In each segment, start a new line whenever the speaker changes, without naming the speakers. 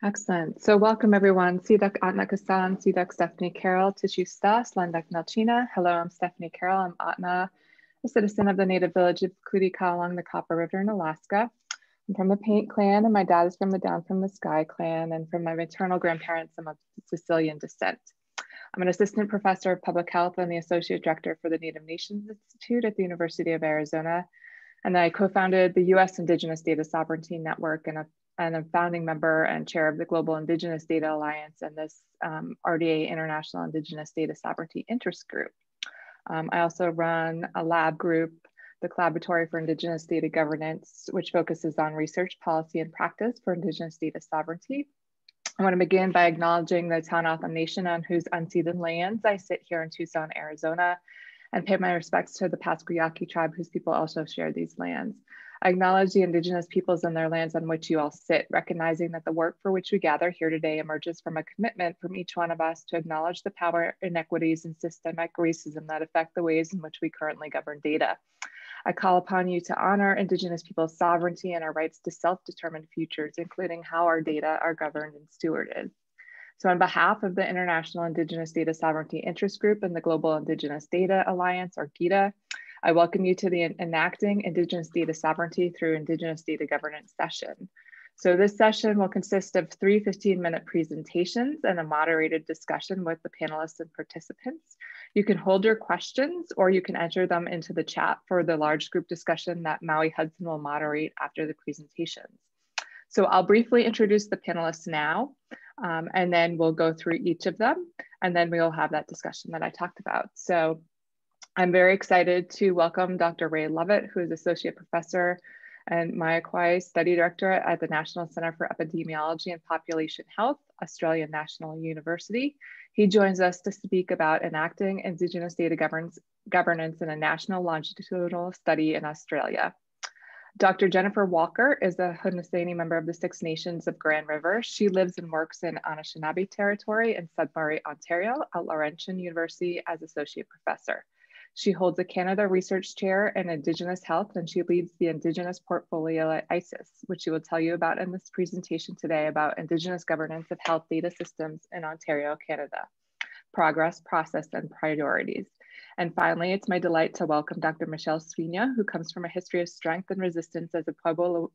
Excellent. So welcome everyone. Sidak Atnakasan, Sidak Stephanie Carroll, Tishu Stas, Landak Nalchina. Hello, I'm Stephanie Carroll. I'm Atna, a citizen of the native village of Kudika along the Copper River in Alaska. I'm from the Paint clan, and my dad is from the Down from the Sky clan, and from my maternal grandparents, I'm of Sicilian descent. I'm an assistant professor of public health and the associate director for the Native Nations Institute at the University of Arizona. And I co-founded the U.S. Indigenous Data Sovereignty Network and a founding member and chair of the Global Indigenous Data Alliance and this RDA International Indigenous Data Sovereignty Interest Group. I also run a lab group, the Collaboratory for Indigenous Data Governance, which focuses on research, policy, and practice for Indigenous data sovereignty. I want to begin by acknowledging the Tohono Nation on whose unceded lands I sit here in Tucson, Arizona, and pay my respects to the Pasquayaki tribe, whose people also share these lands. I acknowledge the Indigenous peoples and their lands on which you all sit, recognizing that the work for which we gather here today emerges from a commitment from each one of us to acknowledge the power, inequities, and systemic racism that affect the ways in which we currently govern data. I call upon you to honor Indigenous people's sovereignty and our rights to self-determined futures, including how our data are governed and stewarded. So on behalf of the International Indigenous Data Sovereignty Interest Group and the Global Indigenous Data Alliance, or GIDA, I welcome you to the Enacting Indigenous Data Sovereignty through Indigenous Data Governance session. So this session will consist of 3 15-minute presentations and a moderated discussion with the panelists and participants. You can hold your questions or you can enter them into the chat for the large group discussion that Mayi Hudson will moderate after the presentations. So I'll briefly introduce the panelists now, and then we'll go through each of them, and then we'll have that discussion that I talked about. So I'm very excited to welcome Dr. Ray Lovett, who is Associate Professor and Mayi Study Director at the National Center for Epidemiology and Population Health, Australian National University. He joins us to speak about enacting Indigenous data governance in a national longitudinal study in Australia. Dr. Jennifer Walker is a Haudenosaunee member of the Six Nations of Grand River. She lives and works in Anishinaabe territory in Sudbury, Ontario at Laurentian University as Associate Professor. She holds a Canada Research Chair in Indigenous Health, and she leads the Indigenous portfolio at ISIS, which she will tell you about in this presentation today about Indigenous governance of health data systems in Ontario, Canada, progress, process, and priorities. And finally, it's my delight to welcome Dr. Michelle Svina, who comes from a history of strength and resistance as a Pueblo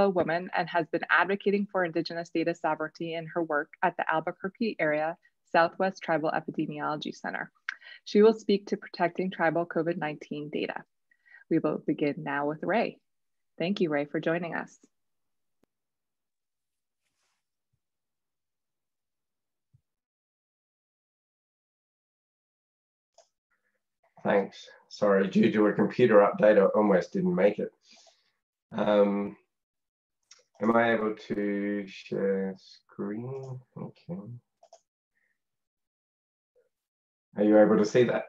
woman and has been advocating for Indigenous data sovereignty in her work at the Albuquerque area Southwest Tribal Epidemiology Center. She will speak to protecting tribal COVID-19 data. We will begin now with Ray. Thank you, Ray, for joining us.
Thanks. Sorry, due to a computer update, I almost didn't make it. Am I able to share screen? Okay. Are you able to see that?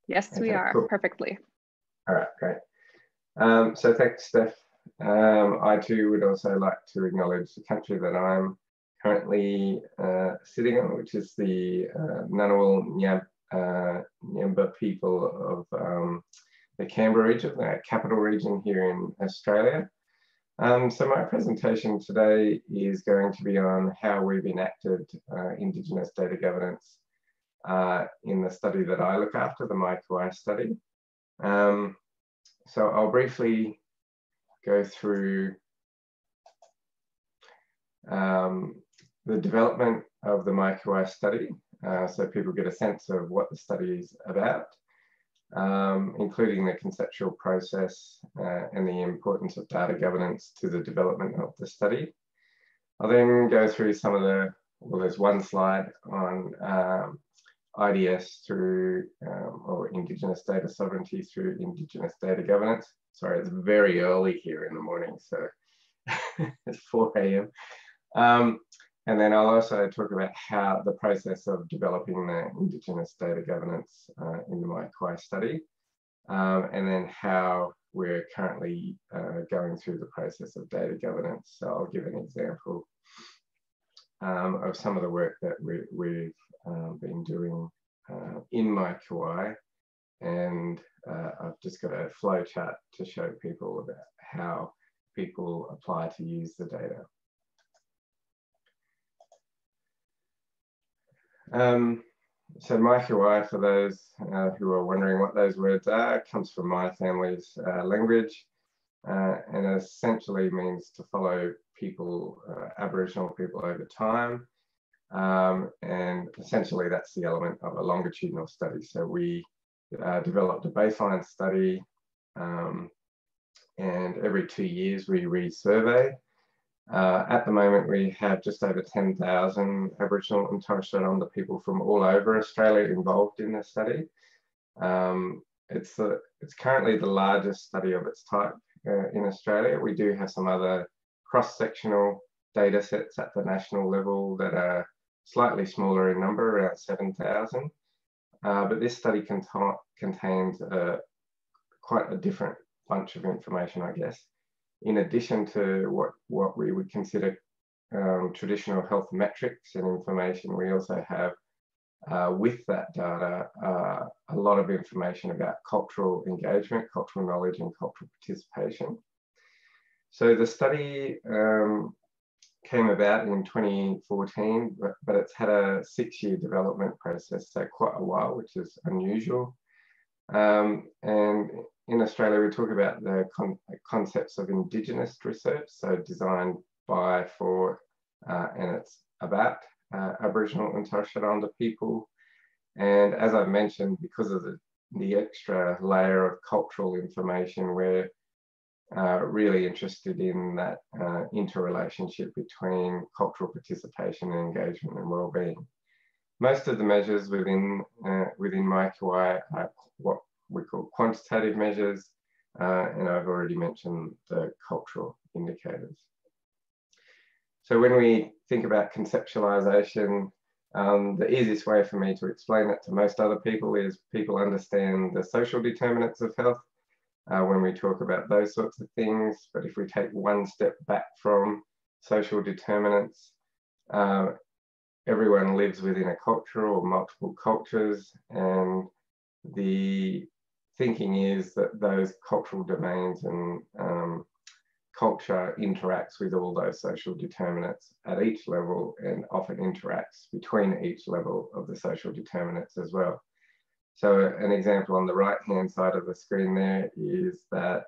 Yes, okay, we are, cool. Perfectly.
All right, great. So thanks, Steph. I too would also like to acknowledge the country that I'm currently sitting on, which is the Ngunnawal Nyamba people of the Canberra region, the capital region here in Australia. So my presentation today is going to be on how we've enacted Indigenous data governance in the study that I look after, the Mayi study. So I'll briefly go through the development of the Mayi study, so people get a sense of what the study is about, including the conceptual process and the importance of data governance to the development of the study. I'll then go through some of the, well, there's one slide on IDS through, or Indigenous data sovereignty through Indigenous data governance. Sorry, it's very early here in the morning, so it's 4 a.m. And then I'll also talk about how the process of developing the Indigenous data governance in the Mayi study, and then how we're currently going through the process of data governance. So I'll give an example of some of the work that we've been doing in Mayi, and I've just got a flow chart to show people about how people apply to use the data. So Mayi, for those who are wondering what those words are, comes from my family's language, and essentially means to follow people, Aboriginal people over time. And essentially that's the element of a longitudinal study. So we developed a baseline study, and every 2 years we resurvey. At the moment, we have just over 10,000 Aboriginal and Torres Strait Islander people from all over Australia involved in the study. It's currently the largest study of its type in Australia. We do have some other cross-sectional data sets at the national level that are slightly smaller in number, around 7,000. But this study contains quite a different bunch of information, I guess. In addition to what we would consider traditional health metrics and information, we also have, with that data, a lot of information about cultural engagement, cultural knowledge, and cultural participation. So the study came about in 2014, but it's had a 6-year development process, so quite a while, which is unusual. And in Australia, we talk about the concepts of Indigenous research, so designed by, for, and it's about Aboriginal and Torres Strait Islander people. And as I've mentioned, because of the extra layer of cultural information, we're really interested in that interrelationship between cultural participation and engagement and well-being. Most of the measures within Mayi are what we call quantitative measures, and I've already mentioned the cultural indicators. So when we think about conceptualization, the easiest way for me to explain it to most other people is people understand the social determinants of health when we talk about those sorts of things. But if we take one step back from social determinants, everyone lives within a culture or multiple cultures, and the thinking is that those cultural domains and culture interacts with all those social determinants at each level, and often interacts between each level of the social determinants as well. So an example on the right-hand side of the screen there is that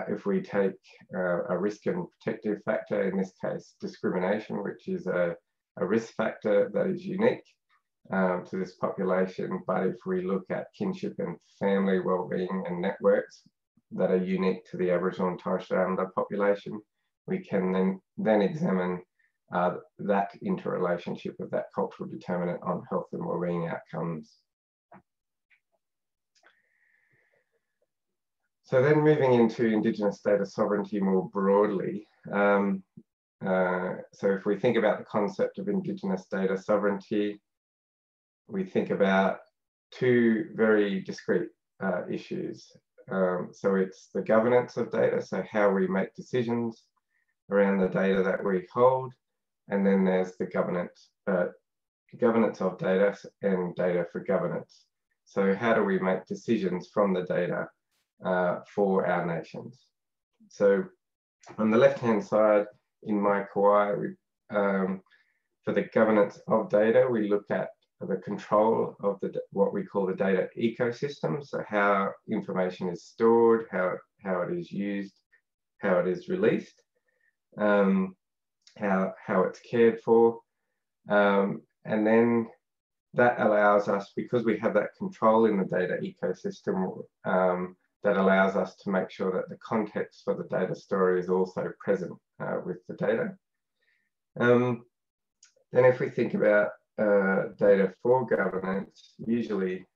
if we take a risk and protective factor, in this case discrimination, which is a risk factor that is unique to this population, but if we look at kinship and family well-being and networks that are unique to the Aboriginal and Torres Strait Islander population, we can then examine that interrelationship of that cultural determinant on health and well-being outcomes. So then moving into Indigenous data sovereignty more broadly, so if we think about the concept of Indigenous data sovereignty, we think about two very discrete issues. So it's the governance of data, so how we make decisions around the data that we hold, and then there's the governance of data and data for governance. So how do we make decisions from the data for our nations? So on the left-hand side in Mayi, for the governance of data, we look at the control of what we call the data ecosystem. So how information is stored, how it is used, how it is released, how it's cared for. And then that allows us, because we have that control in the data ecosystem, that allows us to make sure that the context for the data story is also present with the data. Then if we think about data for governance, usually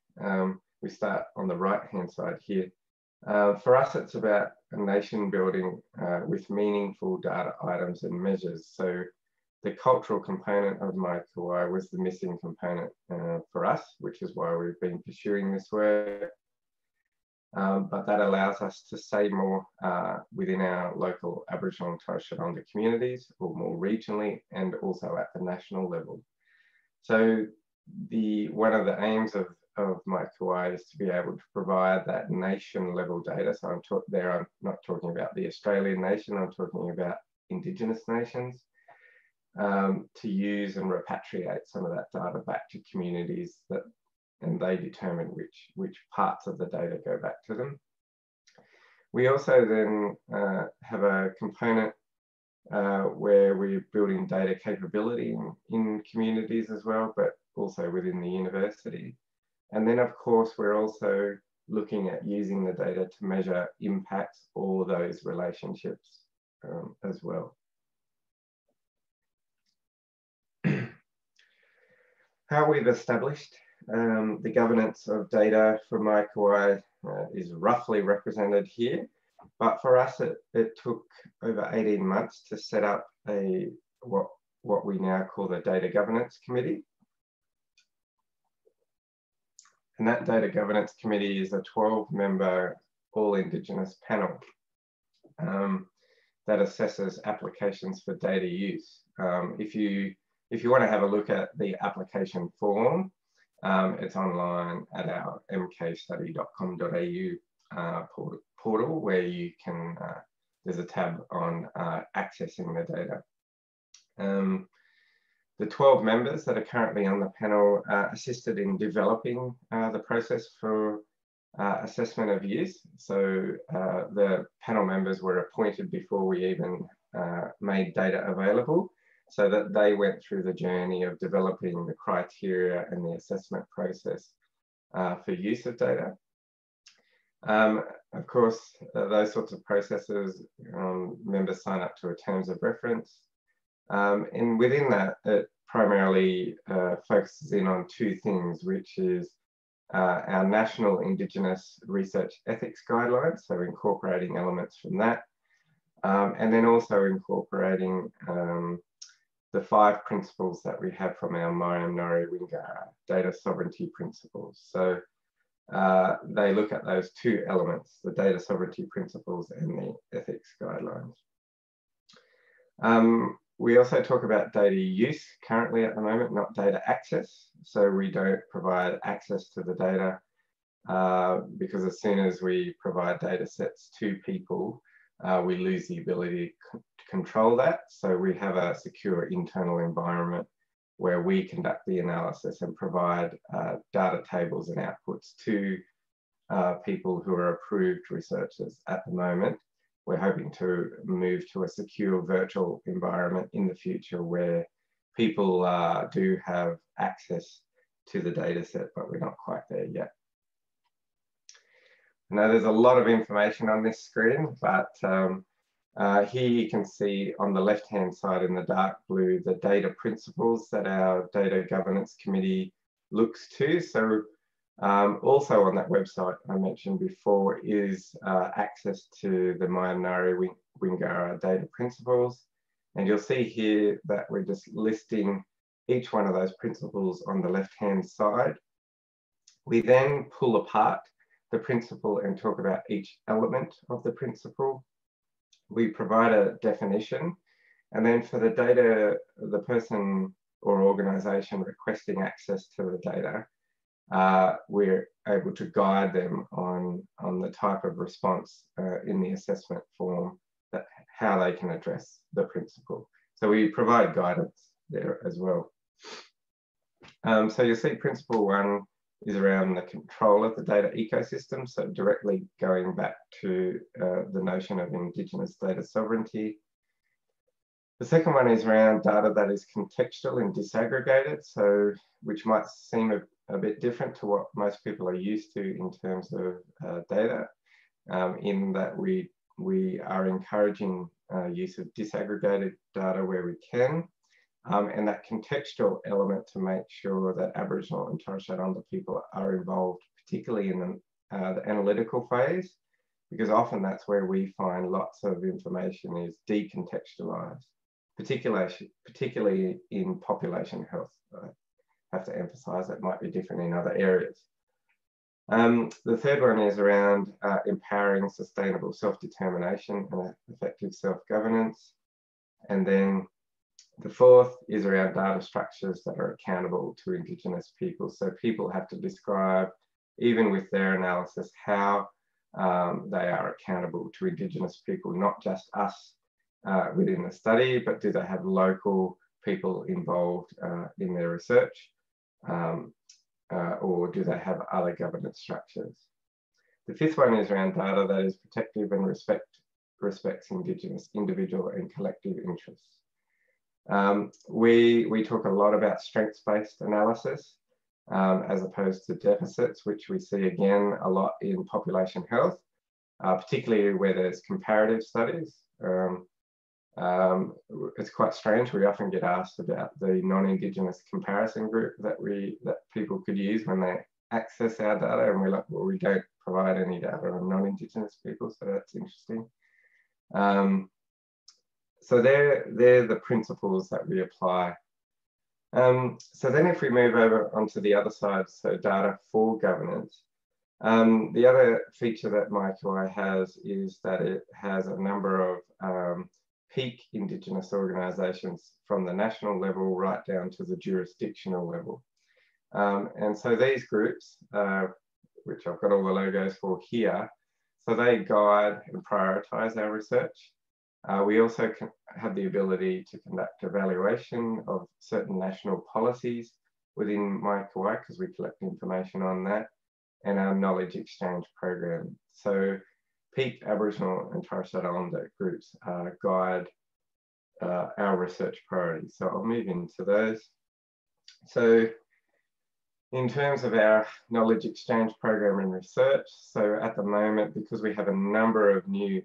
we start on the right-hand side here. For us, it's about a nation building with meaningful data items and measures. So the cultural component of Mayi was the missing component for us, which is why we've been pursuing this work. But that allows us to say more within our local Aboriginal and Torres Strait Islander communities, or more regionally, and also at the national level. So one of the aims of Mayi is to be able to provide that nation level data. So I'm not talking about the Australian nation, I'm talking about Indigenous nations. to use and repatriate some of that data back to communities and they determine which parts of the data go back to them. We also then have a component where we're building data capability in communities as well, but also within the university. And then of course, we're also looking at using the data to measure impacts or those relationships as well. How we've established the governance of data for Mayi Kuwayu is roughly represented here, but for us it took over 18 months to set up what we now call the Data Governance Committee. And that Data Governance Committee is a 12-member all Indigenous panel that assesses applications for data use. If you want to have a look at the application form, it's online at our mkstudy.com.au portal where you can, there's a tab on accessing the data. The 12 members that are currently on the panel assisted in developing the process for assessment of use. So the panel members were appointed before we even made data available, so that they went through the journey of developing the criteria and the assessment process for use of data. Of course, those sorts of processes, members sign up to a terms of reference. And within that, it primarily focuses in on two things, which is our National Indigenous Research Ethics Guidelines, so incorporating elements from that, and then also incorporating the 5 principles that we have from our Mayi Wingara data sovereignty principles. So they look at those 2 elements, the data sovereignty principles and the ethics guidelines. We also talk about data use currently at the moment, not data access. So we don't provide access to the data because as soon as we provide data sets to people, we lose the ability to control that. So we have a secure internal environment where we conduct the analysis and provide data tables and outputs to people who are approved researchers at the moment. We're hoping to move to a secure virtual environment in the future where people do have access to the data set, but we're not quite there yet. Now there's a lot of information on this screen, but here you can see on the left-hand side in the dark blue, the data principles that our Data Governance Committee looks to. So also on that website I mentioned before is access to the Mayi Wingara data principles. And you'll see here that we're just listing each one of those principles on the left-hand side. We then pull apart the principle and talk about each element of the principle. We provide a definition, and then for the data, the person or organisation requesting access to the data, we're able to guide them on the type of response in the assessment form, that how they can address the principle. So we provide guidance there as well. So you'll see principle 1 is around the control of the data ecosystem, so directly going back to the notion of Indigenous data sovereignty. The second one is around data that is contextual and disaggregated, so which might seem a bit different to what most people are used to in terms of data, in that we are encouraging use of disaggregated data where we can, and that contextual element to make sure that Aboriginal and Torres Strait Islander people are involved, particularly in the analytical phase, because often that's where we find lots of information is decontextualized, particularly in population health. I have to emphasize that might be different in other areas. The third one is around empowering sustainable self-determination and effective self-governance. And then the fourth is around data structures that are accountable to Indigenous people. So people have to describe, even with their analysis, how they are accountable to Indigenous people, not just us within the study, but do they have local people involved in their research, or do they have other governance structures? The fifth one is around data that is protective and respects Indigenous individual and collective interests. We talk a lot about strengths-based analysis as opposed to deficits, which we see again a lot in population health, particularly where there's comparative studies. It's quite strange. We often get asked about the non-Indigenous comparison group that people could use when they access our data, and we're like, well, we don't provide any data on non-Indigenous people, so that's interesting. So they're the principles that we apply. So then if we move over onto the other side, so data for governance, the other feature that MyQI has is that it has a number of peak Indigenous organisations from the national level right down to the jurisdictional level. And so these groups, which I've got all the logos for here, so they guide and prioritise our research. We also have the ability to conduct evaluation of certain national policies within MyQI because we collect information on that, and our knowledge exchange program. So peak Aboriginal and Torres Strait Islander groups guide our research priorities. So I'll move into those. So in terms of our knowledge exchange program and research, so at the moment, because we have a number of new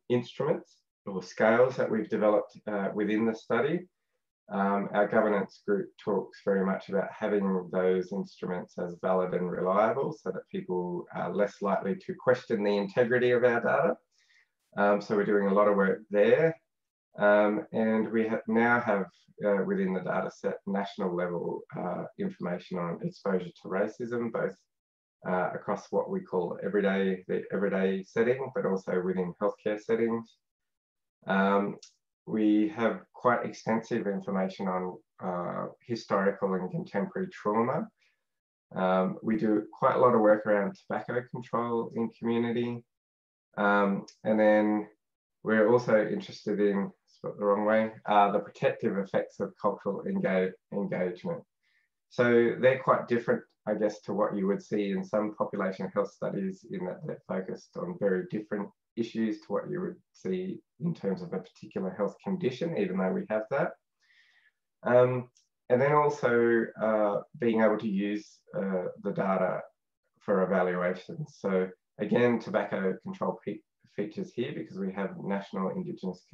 instruments or scales that we've developed within the study, our governance group talks very much about having those instruments as valid and reliable so that people are less likely to question the integrity of our data. So we're doing a lot of work there. And we now have within the data set national level information on exposure to racism, both across what we call the everyday setting, but also within healthcare settings. We have quite extensive information on historical and contemporary trauma. We do quite a lot of work around tobacco control in community. And then we're also interested in, spelled the wrong way, the protective effects of cultural engagement. So they're quite different, I guess, to what you would see in some population health studies, in that they're focused on very different issues to what you would see in terms of a particular health condition, even though we have that. And then also being able to use the data for evaluation. So again, tobacco control features here because we have national Indigenous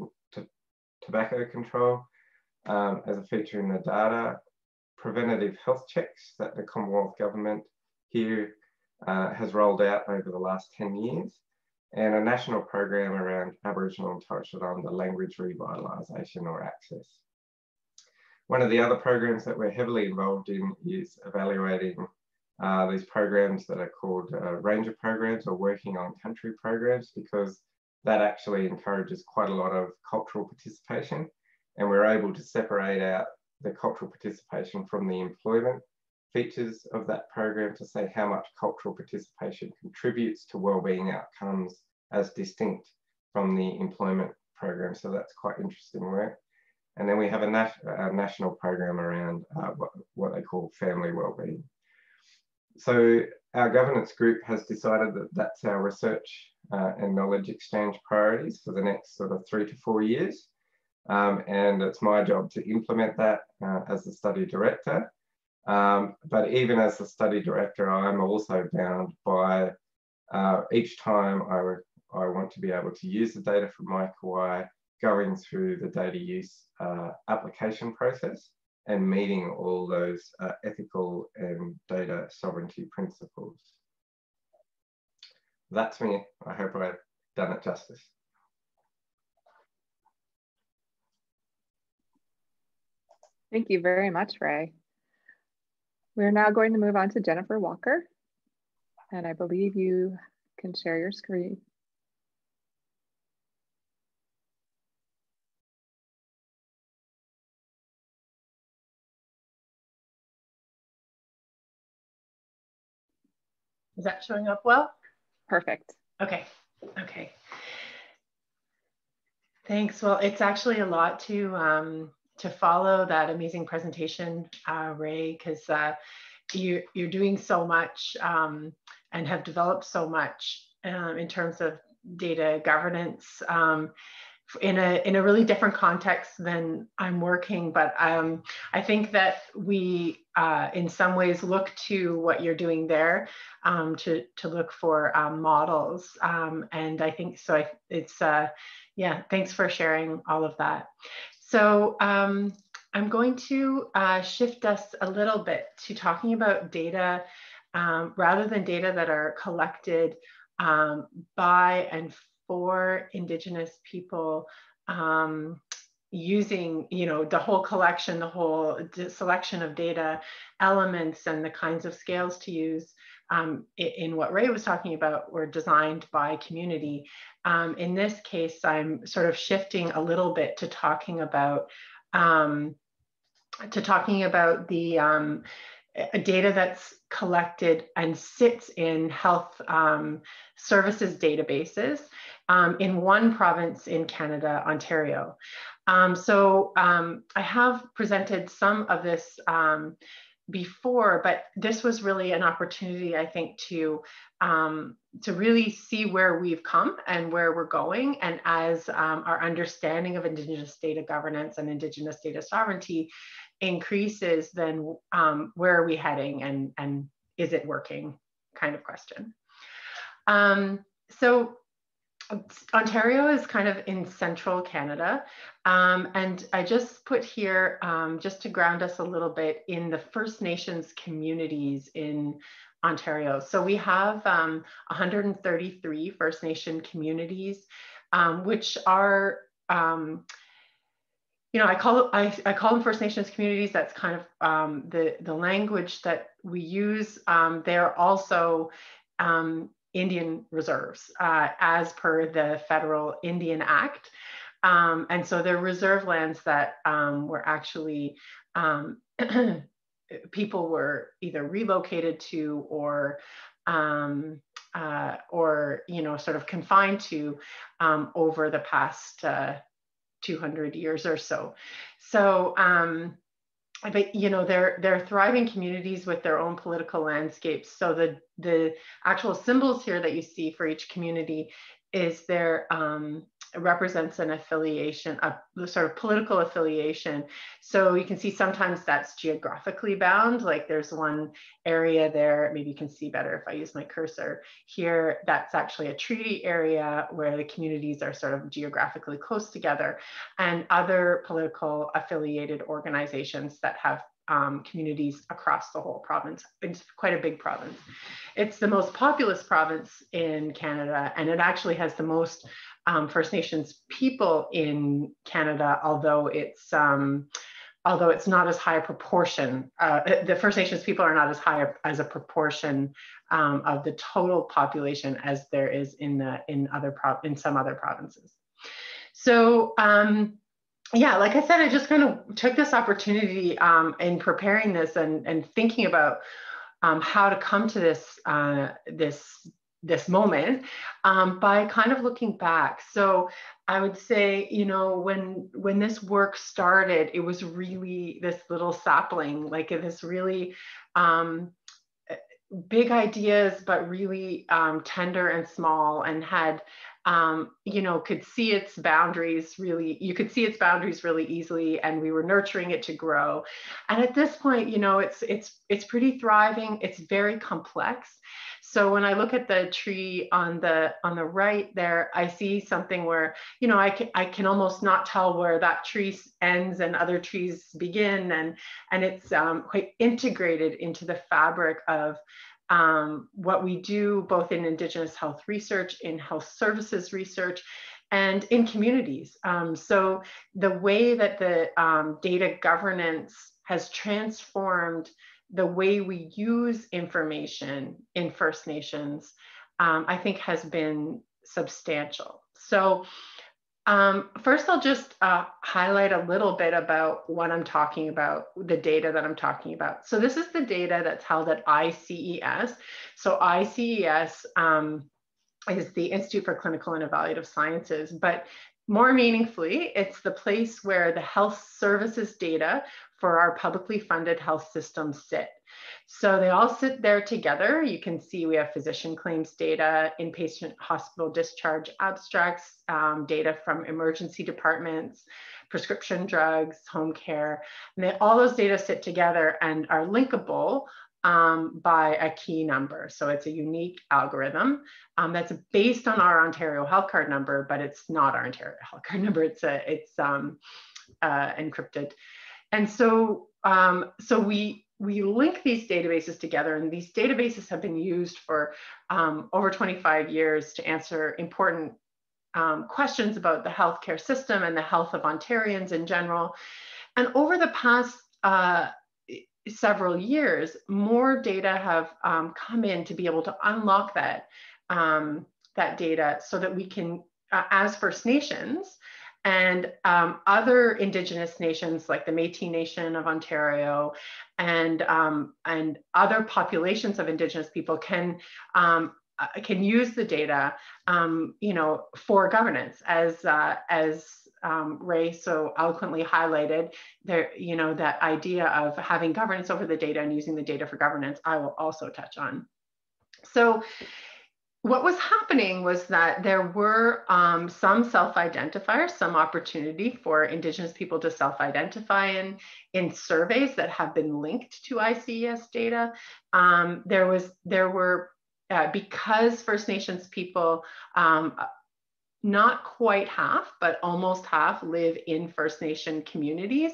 tobacco control as a feature in the data. Preventative health checks that the Commonwealth Government here has rolled out over the last 10 years, and a national program around Aboriginal and Torres Strait Islander language revitalisation or access. One of the other programs that we're heavily involved in is evaluating these programs that are called ranger programs or working on country programs, because that actually encourages quite a lot of cultural participation, and we're able to separate out the cultural participation from the employment features of that program to say how much cultural participation contributes to wellbeing outcomes as distinct from the employment program. So that's quite interesting work. And then we have a national program around what they call family wellbeing. So our governance group has decided that that's our research and knowledge exchange priorities for the next sort of 3 to 4 years. And it's my job to implement that as the study director. But even as the study director, I'm also bound by each time I want to be able to use the data from MyQI, going through the data use application process and meeting all those ethical and data sovereignty principles. That's me. I hope I've done it justice.
Thank you very much, Ray. We're now going to move on to Jennifer Walker, and I believe you can share your screen.
Is that showing up well?
Perfect.
Okay, okay. Thanks. Well, it's actually a lot to follow that amazing presentation, Ray, because you're doing so much and have developed so much in terms of data governance in a really different context than I'm working. But I think that we, in some ways, look to what you're doing there to look for models. And I think so. It's yeah. Thanks for sharing all of that. So I'm going to shift us a little bit to talking about data rather than data that are collected by and for Indigenous people, using, the whole collection, the whole selection of data elements and the kinds of scales to use in what Ray was talking about were designed by community. In this case, I'm sort of shifting a little bit to talking about the data that's collected and sits in health services databases in one province in Canada, Ontario. So I have presented some of this before, but this was really an opportunity, I think, to really see where we've come and where we're going. And as our understanding of Indigenous data governance and Indigenous data sovereignty increases, then where are we heading, and is it working, kind of question. So Ontario is kind of in central Canada, and I just put here, just to ground us a little bit, in the First Nations communities in Ontario. So we have 133 First Nation communities, which are I call them First Nations communities. That's kind of the language that we use. They're also Indian reserves as per the Federal Indian Act. And so they're reserve lands that were actually people were either relocated to or sort of confined to over the past 200 years or so. So, but they're thriving communities with their own political landscapes. So the actual symbols here that you see for each community is their represents an affiliation, a sort of political affiliation. So you can see sometimes that's geographically bound, like there's one area there, maybe you can see better if I use my cursor here, that's actually a treaty area where the communities are sort of geographically close together, and other political affiliated organizations that have communities across the whole province. It's quite a big province. It's the most populous province in Canada, and it actually has the most First Nations people in Canada, although it's not as high a proportion. The First Nations people are not as high as a proportion of the total population as there is in some other provinces. So yeah, like I said, I just kind of took this opportunity in preparing this and thinking about how to come to this moment by kind of looking back. So I would say, when this work started, it was really this little sapling, like this really big ideas, but really tender and small, and had could see its boundaries really, really easily, and we were nurturing it to grow. And at this point, it's pretty thriving. It's very complex. So when I look at the tree on the right there, I see something where, I can almost not tell where that tree ends and other trees begin, and it's quite integrated into the fabric of what we do both in Indigenous health research, in health services research, and in communities. So the way that the data governance has transformed the way we use information in First Nations, I think has been substantial. So first, I'll just highlight a little bit about what I'm talking about, the data that I'm talking about. So this is the data that's held at ICES. So ICES is the Institute for Clinical and Evaluative Sciences, but more meaningfully, it's the place where the health services data for our publicly funded health systems sit. So they all sit there together. You can see we have physician claims data, inpatient hospital discharge abstracts, data from emergency departments, prescription drugs, home care. And all those data sit together and are linkable by a key number. So it's a unique algorithm that's based on our Ontario health card number, but it's not our Ontario health card number. It's encrypted. And so, we link these databases together, and these databases have been used for over 25 years to answer important questions about the healthcare system and the health of Ontarians in general. And over the past several years, more data have come in to be able to unlock that, that data so that we can, as First Nations and other Indigenous nations like the Métis Nation of Ontario and other populations of Indigenous people can use the data, for governance, as Ray so eloquently highlighted. There, that idea of having governance over the data and using the data for governance, I will also touch on. So what was happening was that there were some self-identifiers, some opportunity for Indigenous people to self-identify in surveys that have been linked to ICES data. Because First Nations people, not quite half, but almost half, live in First Nation communities.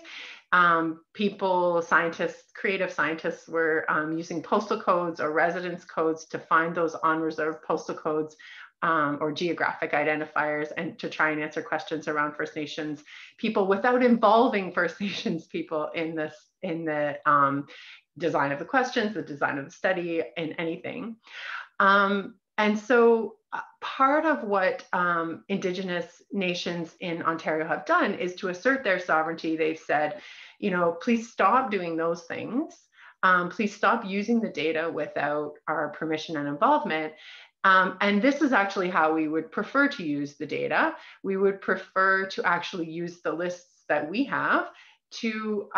Scientists, creative scientists were using postal codes or residence codes to find those on-reserve postal codes or geographic identifiers, and to try and answer questions around First Nations people without involving First Nations people in the design of the questions, the design of the study, and anything. And so part of what Indigenous nations in Ontario have done is to assert their sovereignty. They've said, please stop doing those things. Please stop using the data without our permission and involvement. And this is actually how we would prefer to use the data. We would prefer to actually use the lists that we have to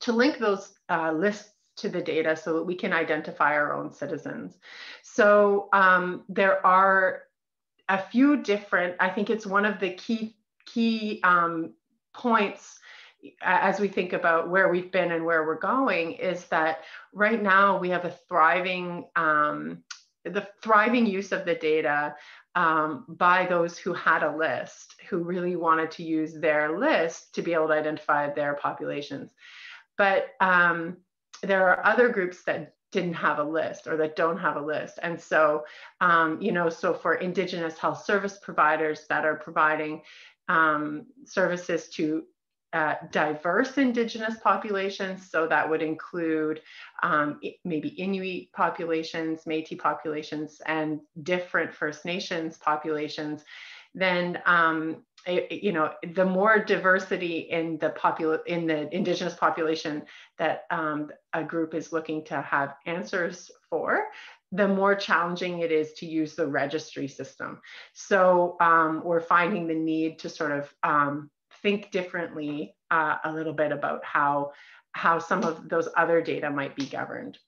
link those lists to the data so that we can identify our own citizens. So there are a few different, I think it's one of the key points as we think about where we've been and where we're going, is that right now we have a thriving use of the data by those who had a list, who really wanted to use their list to be able to identify their populations. But there are other groups that didn't have a list or that don't have a list. And so, so for Indigenous health service providers that are providing services to diverse Indigenous populations, so that would include maybe Inuit populations, Métis populations, and different First Nations populations, then the more diversity in the Indigenous population that a group is looking to have answers for, the more challenging it is to use the registry system. So we're finding the need to sort of think differently a little bit about how some of those other data might be governed.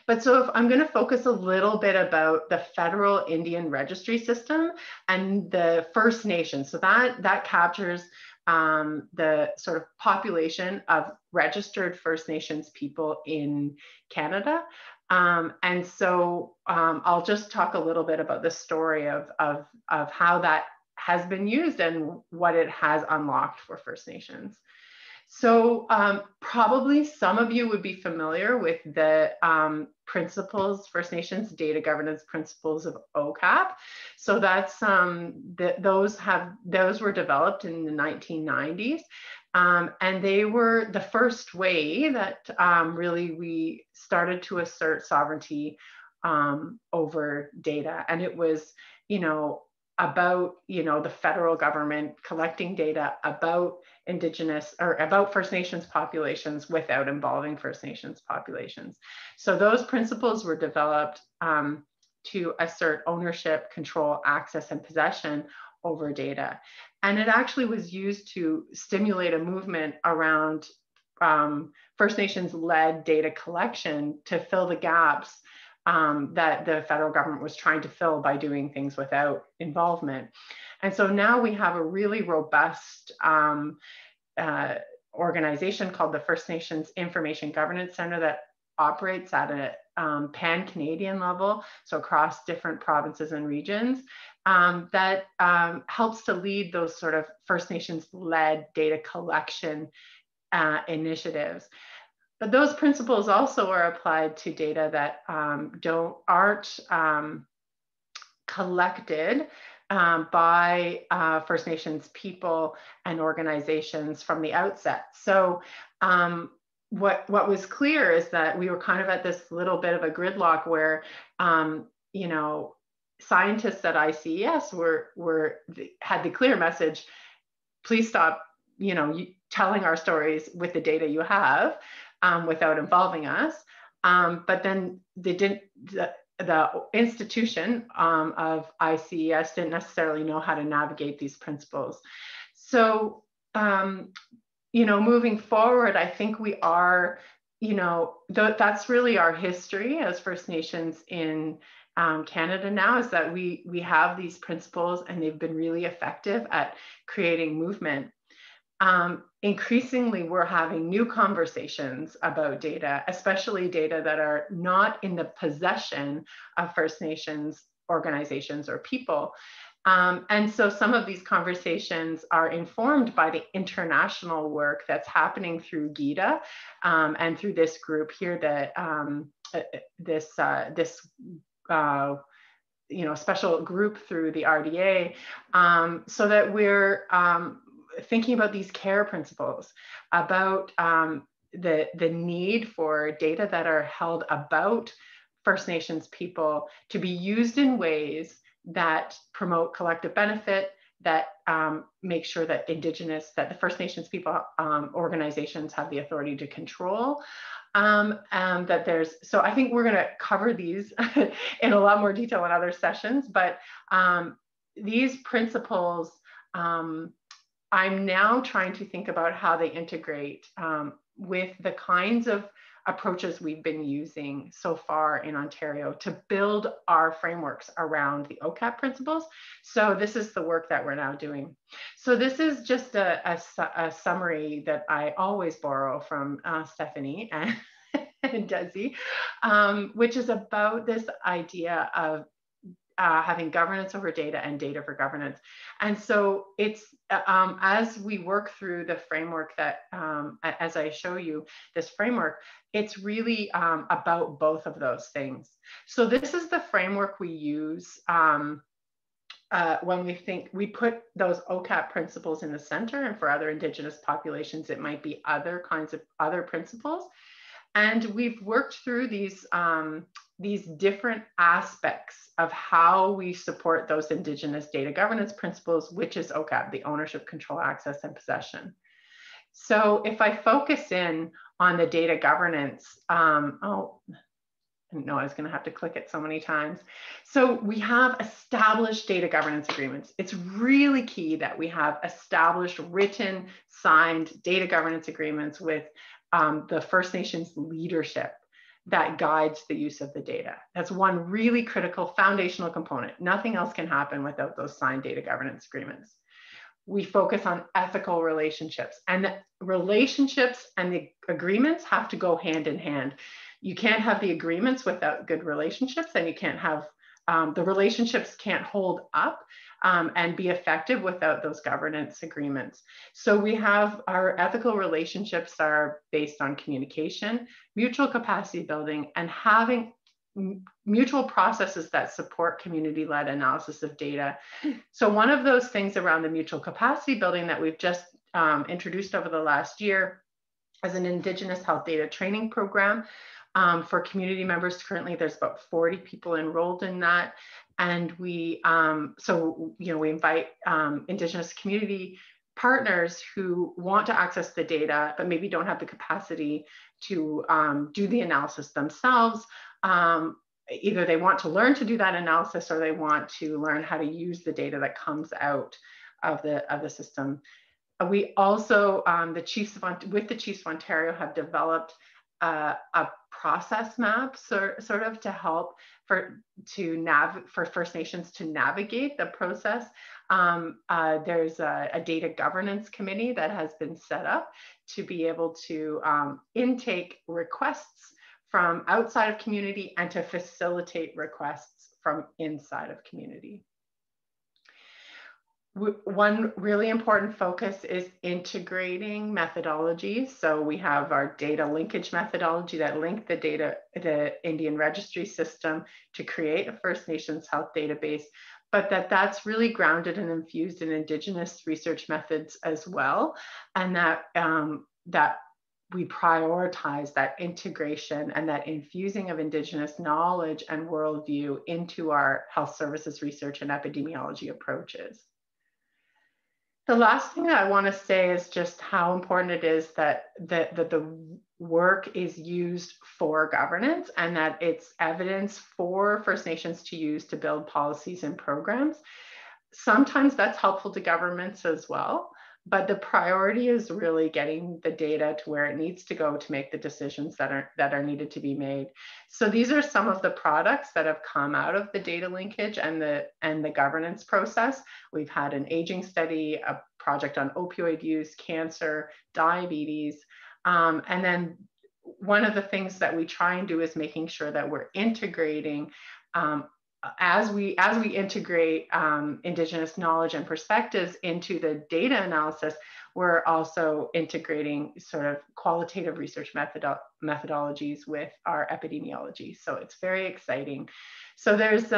But so if I'm going to focus a little bit about the federal Indian registry system and the First Nations, so that captures the sort of population of registered First Nations people in Canada. And so I'll just talk a little bit about the story of how that has been used and what it has unlocked for First Nations. So probably some of you would be familiar with the principles, First Nations data governance principles of OCAP. So that's those were developed in the 1990s. And they were the first way that really we started to assert sovereignty over data. And it was, about, the federal government collecting data about Indigenous or about First Nations populations without involving First Nations populations. So those principles were developed to assert ownership, control, access, and possession over data. And it actually was used to stimulate a movement around First Nations-led data collection to fill the gaps that the federal government was trying to fill by doing things without involvement. And so now we have a really robust organization called the First Nations Information Governance Center that operates at a pan-Canadian level, so across different provinces and regions, that helps to lead those sort of First Nations-led data collection initiatives. But those principles also are applied to data that aren't collected by First Nations people and organizations from the outset. So what was clear is that we were kind of at this little bit of a gridlock where, you know, scientists at ICES had the clear message: please stop, you know, telling our stories with the data you have without involving us. But then they didn't. The institution of ICES didn't necessarily know how to navigate these principles. So, you know, moving forward, I think we are, you know, that's really our history as First Nations in Canada now, is that we have these principles and they've been really effective at creating movement. Increasingly, we're having new conversations about data, especially data that are not in the possession of First Nations organizations or people. And so some of these conversations are informed by the international work that's happening through GIDA and through this group here, that you know, special group through the RDA, so that we're thinking about these care principles, about the need for data that are held about First Nations people to be used in ways that promote collective benefit, that make sure that that the First Nations people organizations have the authority to control. So I think we're going to cover these in a lot more detail in other sessions, but these principles, I'm now trying to think about how they integrate with the kinds of approaches we've been using so far in Ontario to build our frameworks around the OCAP principles. So this is the work that we're now doing. So this is just a summary that I always borrow from Stephanie and Desi, which is about this idea of having governance over data and data for governance. And so it's, as we work through the framework that, as I show you this framework, it's really about both of those things. So this is the framework we use when we put those OCAP principles in the center, and for other Indigenous populations, it might be other kinds of other principles. And we've worked through these different aspects of how we support those Indigenous data governance principles, which is OCAP, the ownership, control, access, and possession. So if I focus in on the data governance, oh, I didn't know I was going to have to click it so many times. So we have established data governance agreements. It's really key that we have established, written, signed data governance agreements with the First Nations leadership that guides the use of the data. That's one really critical foundational component. Nothing else can happen without those signed data governance agreements. We focus on ethical relationships, and the relationships and the agreements have to go hand in hand. You can't have the agreements without good relationships, and you can't have the relationships can't hold up and be effective without those governance agreements. So we have our ethical relationships are based on communication, mutual capacity building, and having mutual processes that support community-led analysis of data. So one of those things around the mutual capacity building that we've just introduced over the last year as an Indigenous health data training program for community members. Currently, there's about 40 people enrolled in that. And we, so, you know, we invite Indigenous community partners who want to access the data, but maybe don't have the capacity to do the analysis themselves, either they want to learn to do that analysis or they want to learn how to use the data that comes out of the system. We also, with the Chiefs of Ontario, have developed a process map, sort of to help for First Nations to navigate the process. There's a data governance committee that has been set up to be able to intake requests from outside of community and to facilitate requests from inside of community. One really important focus is integrating methodologies. So we have our data linkage methodology that link the Indian registry system to create a First Nations health database, but that's really grounded and infused in Indigenous research methods as well. And that we prioritize that integration and that infusing of Indigenous knowledge and worldview into our health services research and epidemiology approaches. The last thing that I want to say is just how important it is that the work is used for governance and that it's evidence for First Nations to use to build policies and programs. Sometimes that's helpful to governments as well, but the priority is really getting the data to where it needs to go to make the decisions that are needed to be made. So these are some of the products that have come out of the data linkage and the governance process. We've had an aging study, a project on opioid use, cancer, diabetes, and then one of the things that we try and do is making sure that we're integrating as we integrate Indigenous knowledge and perspectives into the data analysis, we're also integrating sort of qualitative research methodologies with our epidemiology. So it's very exciting. So there's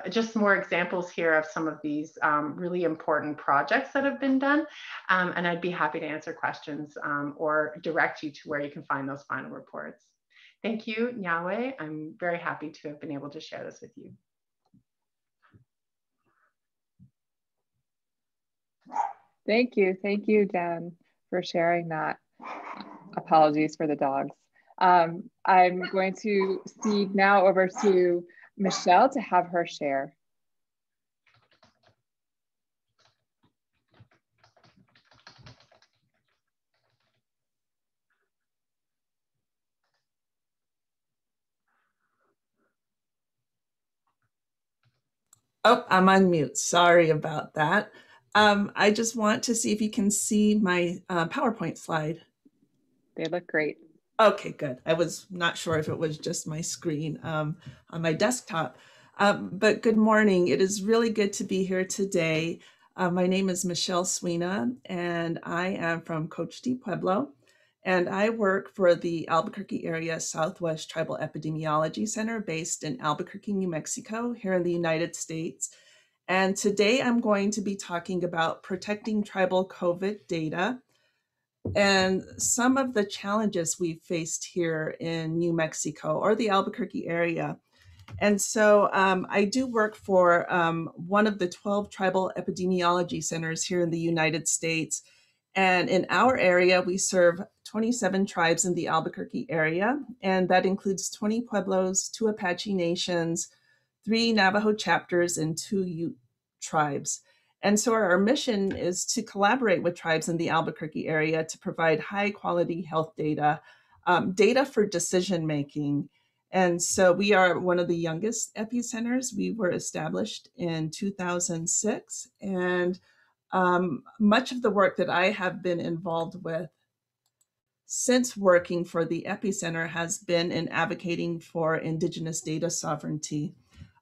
just more examples here of some of these really important projects that have been done. And I'd be happy to answer questions or direct you to where you can find those final reports. Thank you, Nyawe. I'm very happy to have been able to share this with you.
Thank you, Dan, for sharing that. Apologies for the dogs. I'm going to cede now over to Michelle to have her share.
Oh, I'm on mute. Sorry about that. I just want to see if you can see my PowerPoint slide.
They look great.
Okay, good. I was not sure if it was just my screen on my desktop. But good morning. It is really good to be here today. My name is Michelle Swina, and I am from Cochiti Pueblo. And I work for the Albuquerque Area Southwest Tribal Epidemiology Center based in Albuquerque, New Mexico, here in the United States. And today I'm going to be talking about protecting tribal COVID data and some of the challenges we've faced here in New Mexico or the Albuquerque area. And so I do work for one of the 12 tribal epidemiology centers here in the United States. And in our area, we serve 27 tribes in the Albuquerque area, and that includes 20 Pueblos, 2 Apache nations, 3 Navajo chapters, and 2 Ute tribes. And so our mission is to collaborate with tribes in the Albuquerque area to provide high quality health data, data for decision making. And so we are one of the youngest epicenters. We were established in 2006. And much of the work that I have been involved with since working for the epicenter has been in advocating for Indigenous data sovereignty.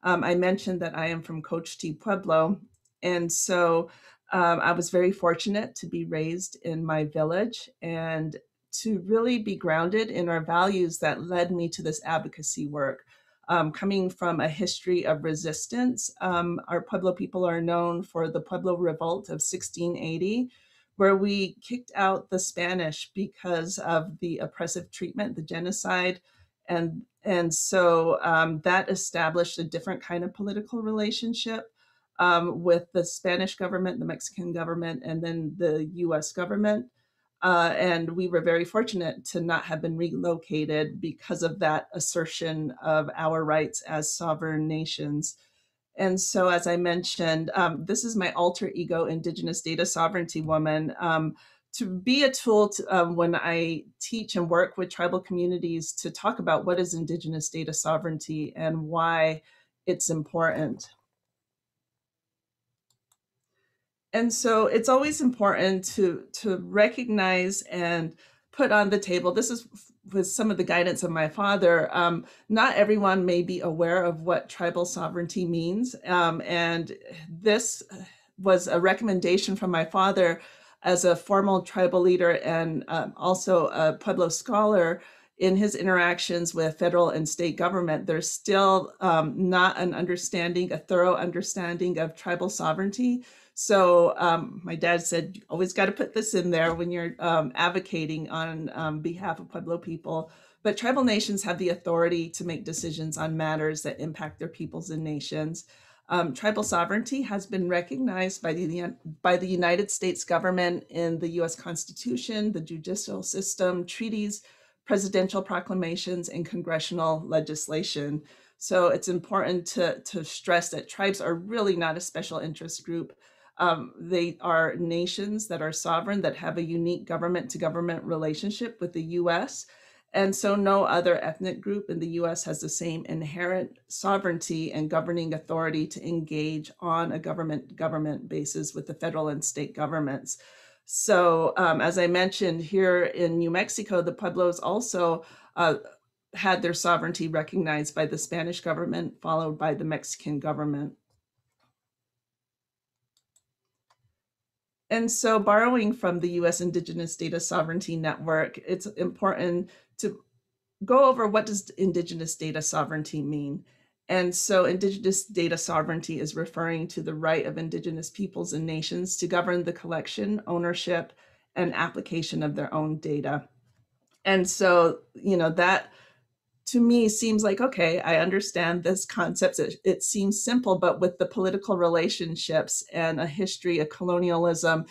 I mentioned that I am from Cochiti Pueblo, and so I was very fortunate to be raised in my village and to really be grounded in our values that led me to this advocacy work. Coming from a history of resistance, our Pueblo people are known for the Pueblo Revolt of 1680, where we kicked out the Spanish because of the oppressive treatment, the genocide. And so that established a different kind of political relationship with the Spanish government, the Mexican government, and then the US government. And we were very fortunate to not have been relocated because of that assertion of our rights as sovereign nations. And so, as I mentioned, this is my alter ego, Indigenous Data Sovereignty Woman, to be a tool to, when I teach and work with tribal communities to talk about what is Indigenous data sovereignty and why it's important. And so it's always important to recognize and put on the table. This is with some of the guidance of my father. Not everyone may be aware of what tribal sovereignty means. And this was a recommendation from my father as a formal tribal leader and also a Pueblo scholar. In his interactions with federal and state government, there's still not an understanding, a thorough understanding of tribal sovereignty. So my dad said, you always got to put this in there when you're advocating on behalf of Pueblo people. But tribal nations have the authority to make decisions on matters that impact their peoples and nations. Tribal sovereignty has been recognized by the United States government in the US Constitution, the judicial system, treaties, presidential proclamations, and congressional legislation. So it's important to stress that tribes are really not a special interest group. They are nations that are sovereign, that have a unique government to government relationship with the US. And so no other ethnic group in the US has the same inherent sovereignty and governing authority to engage on a government basis with the federal and state governments. So as I mentioned, here in New Mexico, the Pueblos also had their sovereignty recognized by the Spanish government, followed by the Mexican government. And so borrowing from the US Indigenous Data Sovereignty Network, it's important to go over what does Indigenous data sovereignty mean. And so Indigenous data sovereignty is referring to the right of Indigenous peoples and nations to govern the collection, ownership, and application of their own data. And so, that to me seems like, okay, I understand this concept. It seems simple, but with the political relationships and a history of colonialism,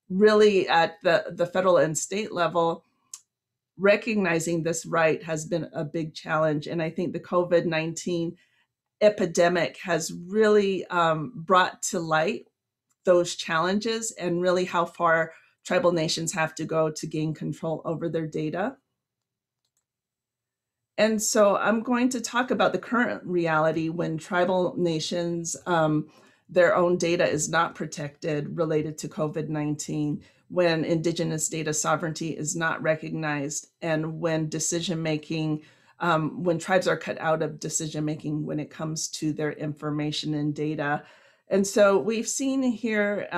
really at the federal and state level, recognizing this right has been a big challenge. And I think the COVID-19 epidemic has really brought to light those challenges and really how far tribal nations have to go to gain control over their data. And so I'm going to talk about the current reality when tribal nations, their own data is not protected related to COVID-19, when Indigenous data sovereignty is not recognized, and when decision-making, when tribes are cut out of decision-making when it comes to their information and data. And so we've seen here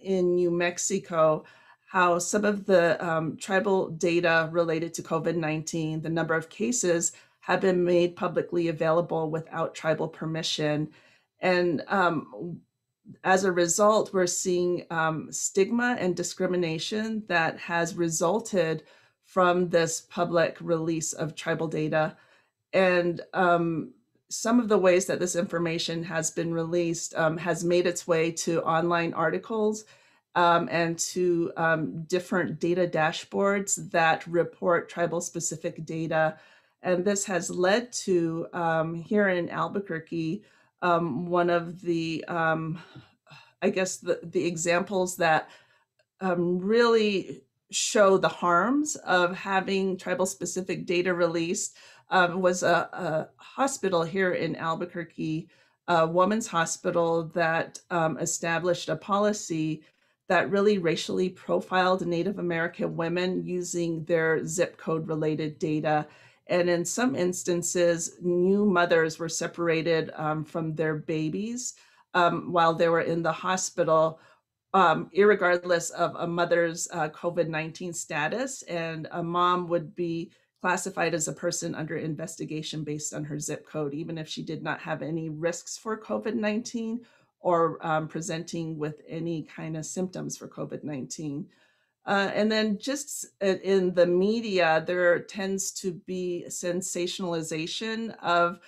in New Mexico how some of the tribal data related to COVID-19, the number of cases have been made publicly available without tribal permission. And as a result, we're seeing stigma and discrimination that has resulted from this public release of tribal data. And some of the ways that this information has been released has made its way to online articles and to different data dashboards that report tribal specific data. And this has led to, here in Albuquerque, one of the, I guess, the examples that really show the harms of having tribal specific data released was a hospital here in Albuquerque, a women's hospital that established a policy that really racially profiled Native American women using their zip code related data. And in some instances, new mothers were separated from their babies while they were in the hospital, irregardless of a mother's COVID-19 status. And a mom would be classified as a person under investigation based on her zip code, even if she did not have any risks for COVID-19 or presenting with any kind of symptoms for COVID-19. And then just in the media, there tends to be sensationalization of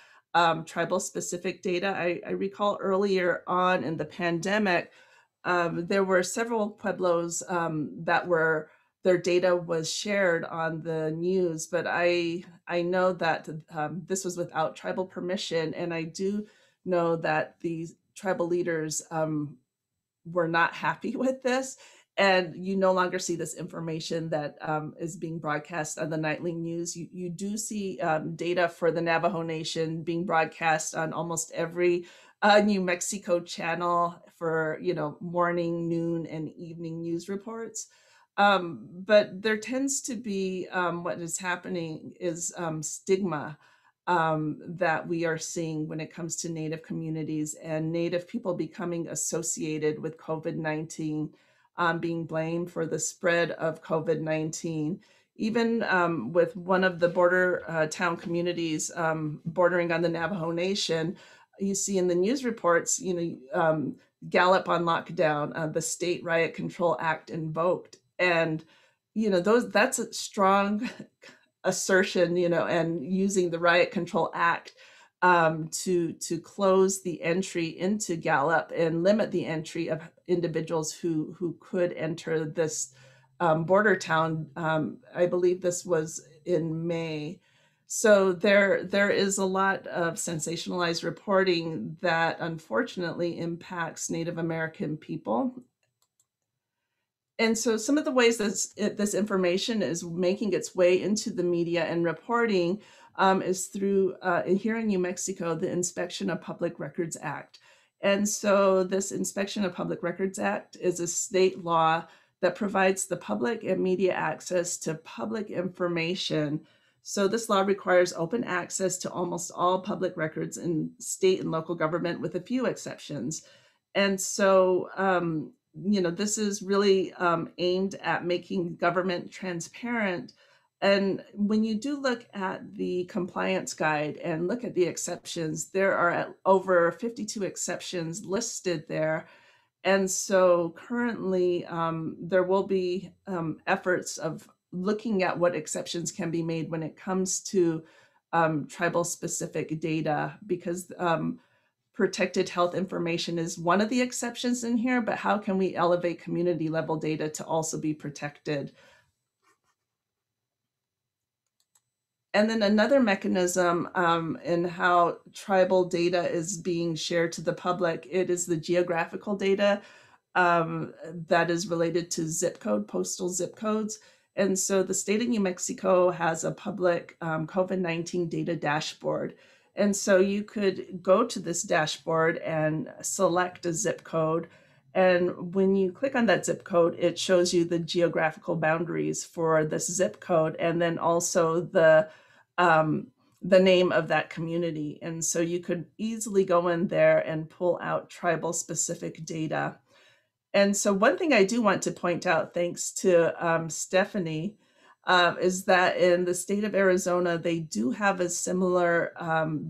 tribal specific data. I recall earlier on in the pandemic, there were several pueblos that their data was shared on the news, but I know that this was without tribal permission, and I do know that the tribal leaders were not happy with this, and you no longer see this information that is being broadcast on the nightly news. You do see data for the Navajo Nation being broadcast on almost every New Mexico channel for morning, noon, and evening news reports. But there tends to be what is happening is stigma that we are seeing when it comes to Native communities and Native people becoming associated with COVID-19, being blamed for the spread of COVID-19. Even with one of the border town communities bordering on the Navajo Nation, you see in the news reports, Gallup on lockdown, the State Riot Control Act invoked. And, that's a strong assertion, and using the Riot Control Act to close the entry into Gallup and limit the entry of individuals who could enter this border town. I believe this was in May. So there is a lot of sensationalized reporting that unfortunately impacts Native American people. And so some of the ways that this information is making its way into the media and reporting is through, here in New Mexico, the Inspection of Public Records Act. And so this Inspection of Public Records Act is a state law that provides the public and media access to public information. So this law requires open access to almost all public records in state and local government, with a few exceptions. And so, this is really aimed at making government transparent. And when you do look at the compliance guide and look at the exceptions, there are over 52 exceptions listed there. And so currently there will be efforts of looking at what exceptions can be made when it comes to tribal specific data, because protected health information is one of the exceptions in here, but how can we elevate community level data to also be protected? And then another mechanism in how tribal data is being shared to the public, it is the geographical data that is related to zip code, postal zip codes. And so the state of New Mexico has a public COVID-19 data dashboard. And so you could go to this dashboard and select a zip code. And when you click on that zip code, it shows you the geographical boundaries for this zip code, and then also the name of that community. And so you could easily go in there and pull out tribal specific data. And so one thing I do want to point out, thanks to Stephanie, is that in the state of Arizona, they do have a similar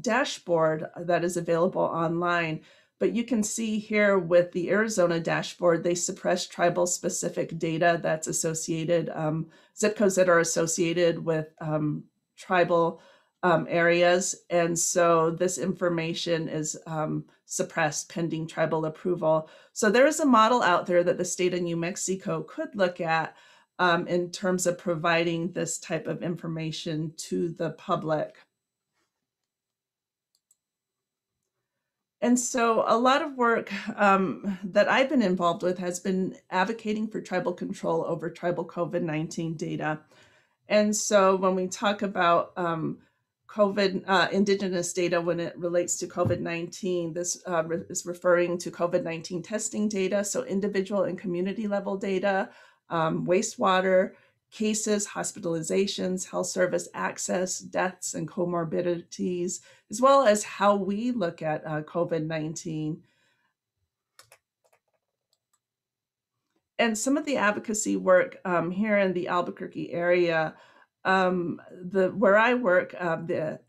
dashboard that is available online. But you can see here with the Arizona dashboard, they suppress tribal specific data that's associated, zip codes that are associated with tribal areas. And so this information is suppressed pending tribal approval. So there is a model out there that the state of New Mexico could look at in terms of providing this type of information to the public. And so a lot of work that I've been involved with has been advocating for tribal control over tribal COVID-19 data. And so when we talk about Indigenous data, when it relates to COVID-19, this is referring to COVID-19 testing data, so individual and community level data, wastewater, cases, hospitalizations, health service access, deaths and comorbidities, as well as how we look at COVID-19. And some of the advocacy work here in the Albuquerque area, where I work, the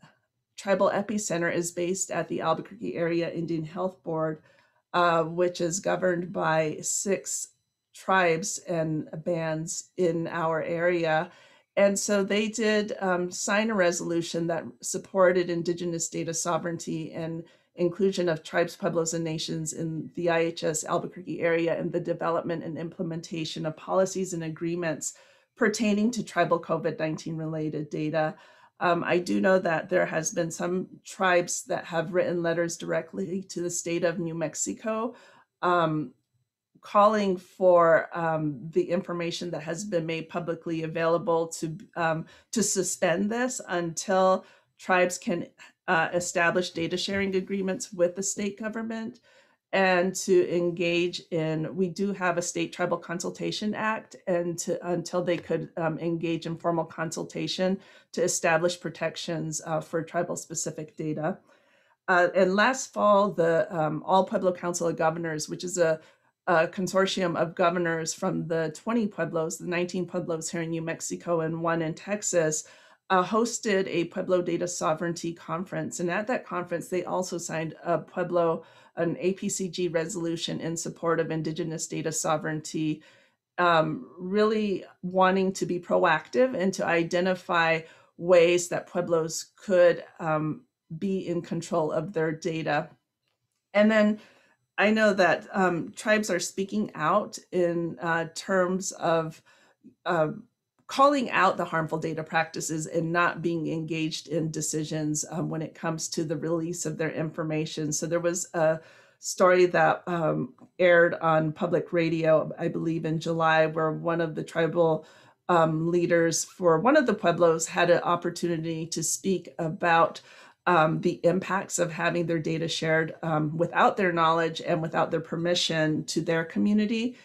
Tribal Epicenter is based at the Albuquerque Area Indian Health Board, which is governed by 6 tribes and bands in our area. And so they did sign a resolution that supported Indigenous data sovereignty and inclusion of tribes, pueblos, and nations in the IHS Albuquerque area, and the development and implementation of policies and agreements pertaining to tribal COVID-19 related data. I do know that there has been some tribes that have written letters directly to the state of New Mexico, calling for the information that has been made publicly available to suspend this until tribes can establish data sharing agreements with the state government, and to engage in, we do have a state tribal consultation act, and until they could engage in formal consultation to establish protections for tribal specific data. And last fall, the All Pueblo Council of Governors, which is a consortium of governors from the 20 pueblos, the 19 pueblos here in New Mexico and one in Texas, hosted a Pueblo Data Sovereignty Conference. And at that conference, they also signed an APCG resolution in support of Indigenous data sovereignty, really wanting to be proactive and to identify ways that pueblos could be in control of their data. And then I know that tribes are speaking out in terms of calling out the harmful data practices and not being engaged in decisions when it comes to the release of their information. So there was a story that aired on public radio, I believe in July, where one of the tribal leaders for one of the pueblos had an opportunity to speak about the impacts of having their data shared without their knowledge and without their permission to their community.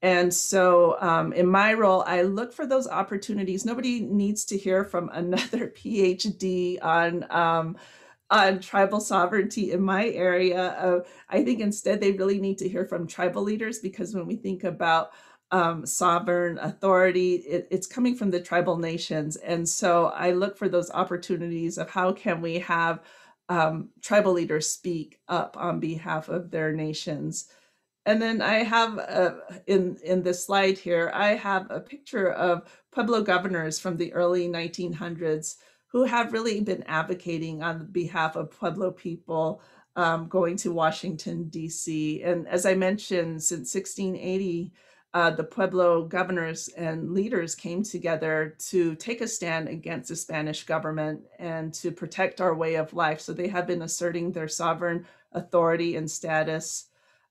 And so in my role, I look for those opportunities. Nobody needs to hear from another PhD on tribal sovereignty in my area. I think instead they really need to hear from tribal leaders, because when we think about sovereign authority, it's coming from the tribal nations. And so I look for those opportunities of how can we have tribal leaders speak up on behalf of their nations. And then I have in this slide here, I have a picture of Pueblo governors from the early 1900s who have really been advocating on behalf of Pueblo people going to Washington, D.C. And as I mentioned, since 1680, the Pueblo governors and leaders came together to take a stand against the Spanish government and to protect our way of life. So they have been asserting their sovereign authority and status,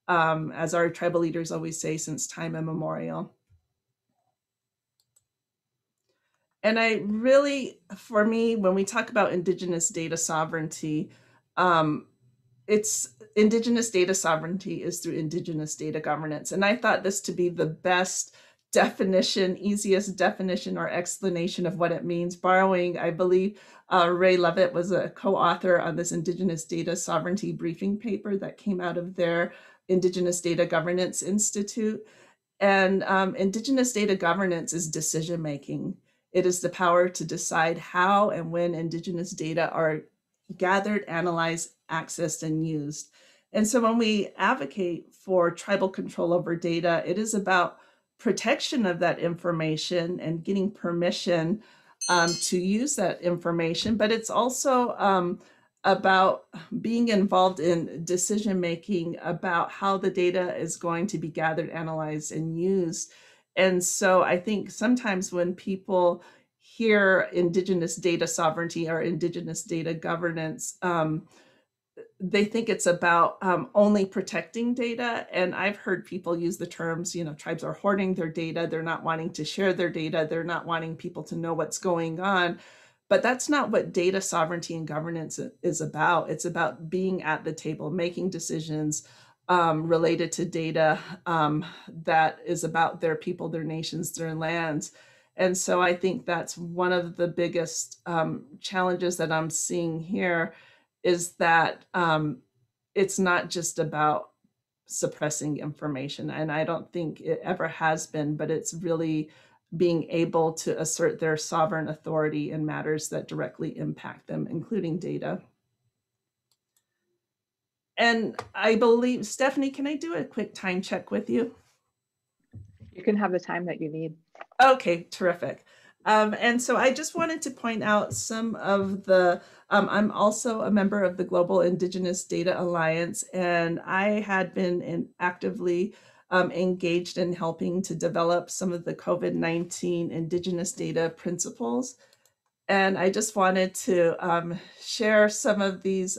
as our tribal leaders always say, since time immemorial. And I really, for me, when we talk about Indigenous data sovereignty, it's Indigenous data sovereignty is through Indigenous data governance. And I thought this to be the best definition, easiest definition or explanation of what it means, borrowing, I believe, Ray Levitt was a co-author on this Indigenous data sovereignty briefing paper that came out of their Indigenous Data Governance Institute. And Indigenous data governance is decision making. It is the power to decide how and when Indigenous data are gathered, analyzed, accessed, and used. And so when we advocate for tribal control over data, it is about protection of that information and getting permission to use that information, but it's also about being involved in decision making about how the data is going to be gathered, analyzed, and used. And so I think sometimes when people hear Indigenous data sovereignty or Indigenous data governance, they think it's about only protecting data. And I've heard people use the terms, tribes are hoarding their data. They're not wanting to share their data. They're not wanting people to know what's going on. But that's not what data sovereignty and governance is about. It's about being at the table, making decisions related to data that is about their people, their nations, their lands. And so I think that's one of the biggest challenges that I'm seeing here, is that it's not just about suppressing information. And I don't think it ever has been, but it's really being able to assert their sovereign authority in matters that directly impact them, including data. And I believe, Stephanie, can I do a quick time check with you?
You can have the time that you need.
Okay, terrific. And so I just wanted to point out some of the, I'm also a member of the Global Indigenous Data Alliance, and I had been actively engaged in helping to develop some of the COVID-19 Indigenous data principles. And I just wanted to share some of these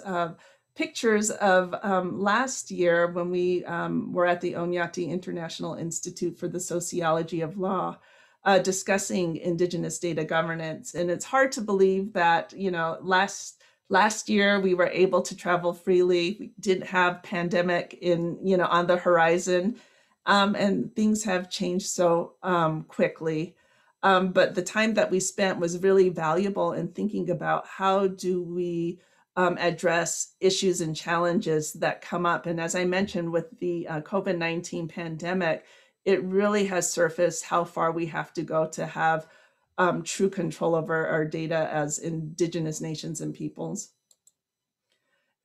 pictures of last year when we were at the Onyati International Institute for the Sociology of Law, discussing Indigenous data governance. And it's hard to believe that, last year we were able to travel freely. We didn't have pandemic on the horizon, and things have changed so quickly. But the time that we spent was really valuable in thinking about how do we address issues and challenges that come up. And as I mentioned with the COVID-19 pandemic, it really has surfaced how far we have to go to have true control over our data as Indigenous nations and peoples.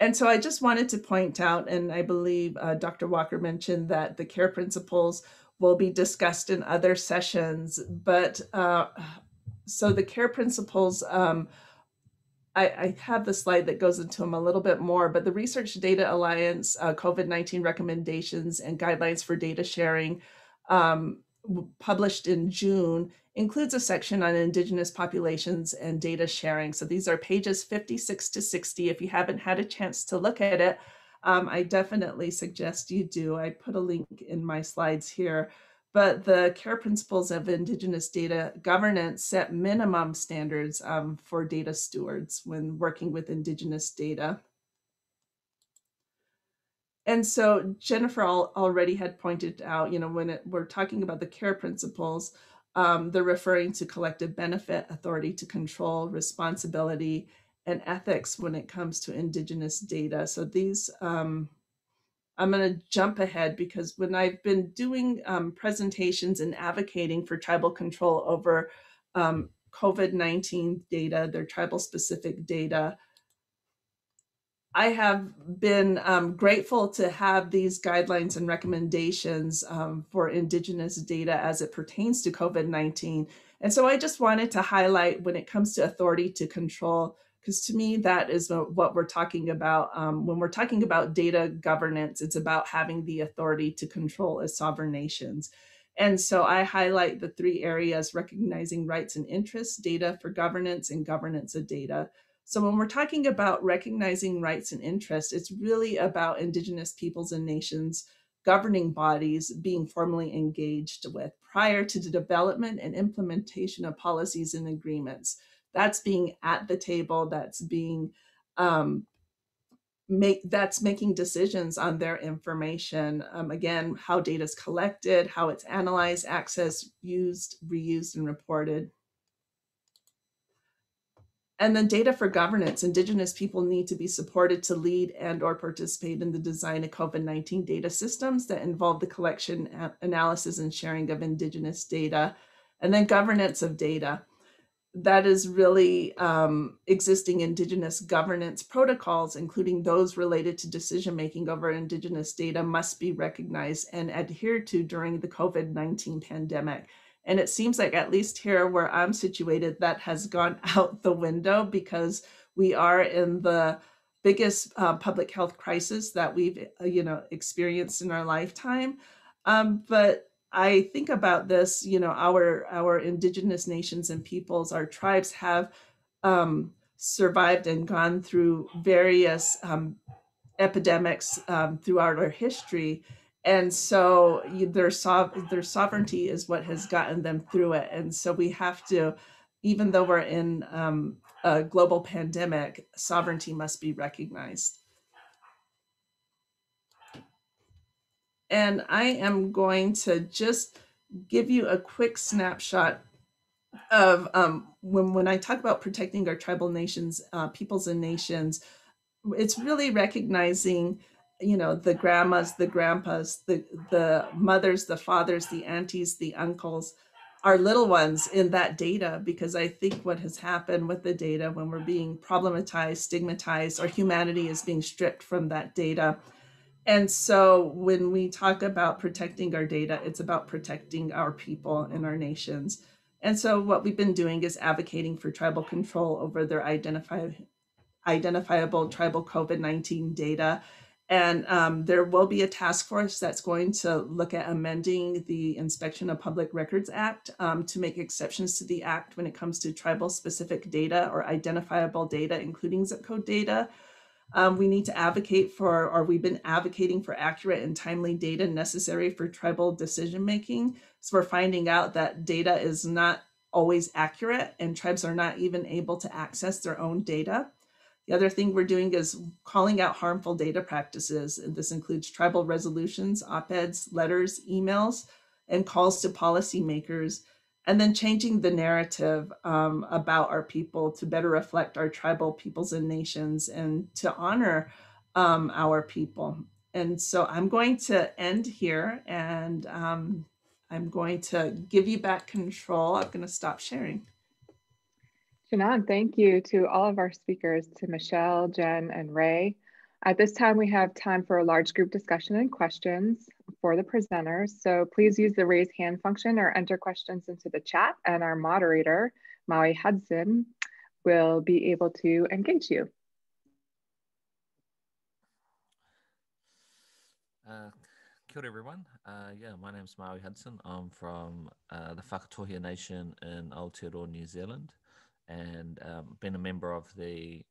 And so I just wanted to point out, and I believe Dr. Walker mentioned that the CARE principles will be discussed in other sessions, but so the CARE principles, I have the slide that goes into them a little bit more, but the Research Data Alliance COVID-19 recommendations and guidelines for data sharing published in June includes a section on Indigenous populations and data sharing. So these are pages 56 to 60. If you haven't had a chance to look at it, I definitely suggest you do. I put a link in my slides here. But the CARE principles of Indigenous data governance set minimum standards for data stewards when working with Indigenous data. And so Jennifer already had pointed out, when we're talking about the CARE principles, they're referring to collective benefit, authority to control, responsibility, and ethics when it comes to Indigenous data. So these, I'm going to jump ahead because when I've been doing presentations and advocating for tribal control over COVID-19 data, their tribal specific data, I have been grateful to have these guidelines and recommendations for Indigenous data as it pertains to COVID-19. And so I just wanted to highlight when it comes to authority to control, because to me, that is what we're talking about. When we're talking about data governance, it's about having the authority to control as sovereign nations. And so I highlight the three areas: recognizing rights and interests, data for governance, and governance of data. So when we're talking about recognizing rights and interests, it's really about Indigenous peoples and nations governing bodies being formally engaged with prior to the development and implementation of policies and agreements. That's being at the table, that's being that's making decisions on their information. Again, how data is collected, how it's analyzed, accessed, used, reused, and reported. And then data for governance. Indigenous people need to be supported to lead and or participate in the design of COVID-19 data systems that involve the collection, analysis, and sharing of Indigenous data. And then governance of data. That is really existing Indigenous governance protocols, including those related to decision-making over Indigenous data, must be recognized and adhered to during the COVID-19 pandemic. And it seems like, at least here where I'm situated, that has gone out the window because we are in the biggest public health crisis that we've experienced in our lifetime. But I think about this, our Indigenous nations and peoples, our tribes have survived and gone through various epidemics throughout our history. And so their sovereignty is what has gotten them through it. And so we have to, even though we're in a global pandemic, sovereignty must be recognized. And I am going to just give you a quick snapshot of when I talk about protecting our tribal nations, peoples and nations, it's really recognizing, the grandmas, the grandpas, the mothers, the fathers, the aunties, the uncles, our little ones in that data, because I think what has happened with the data when we're being problematized, stigmatized, our humanity is being stripped from that data. And so when we talk about protecting our data, it's about protecting our people and our nations. And so what we've been doing is advocating for tribal control over their identifiable tribal COVID-19 data. And there will be a task force that's going to look at amending the Inspection of Public Records Act to make exceptions to the act when it comes to tribal specific data or identifiable data, including zip code data. We need to advocate for, or we've been advocating for, accurate and timely data necessary for tribal decision making. So we're finding out that data is not always accurate and tribes are not even able to access their own data. The other thing we're doing is calling out harmful data practices. And this includes tribal resolutions, op-eds, letters, emails, and calls to policymakers, and then changing the narrative about our people to better reflect our tribal peoples and nations and to honor our people. And so I'm going to end here, and I'm going to give you back control. I'm going to stop sharing.
Shannon, thank you to all of our speakers, to Michelle, Jen, and Ray. At this time, we have time for a large group discussion and questions for the presenters. So please use the raise hand function or enter questions into the chat, and our moderator, Mayi Hudson, will be able to engage you.
Kia ora everyone. Yeah, my name's Mayi Hudson. I'm from the Whakatohia Nation in Aotearoa, New Zealand, and been a member of the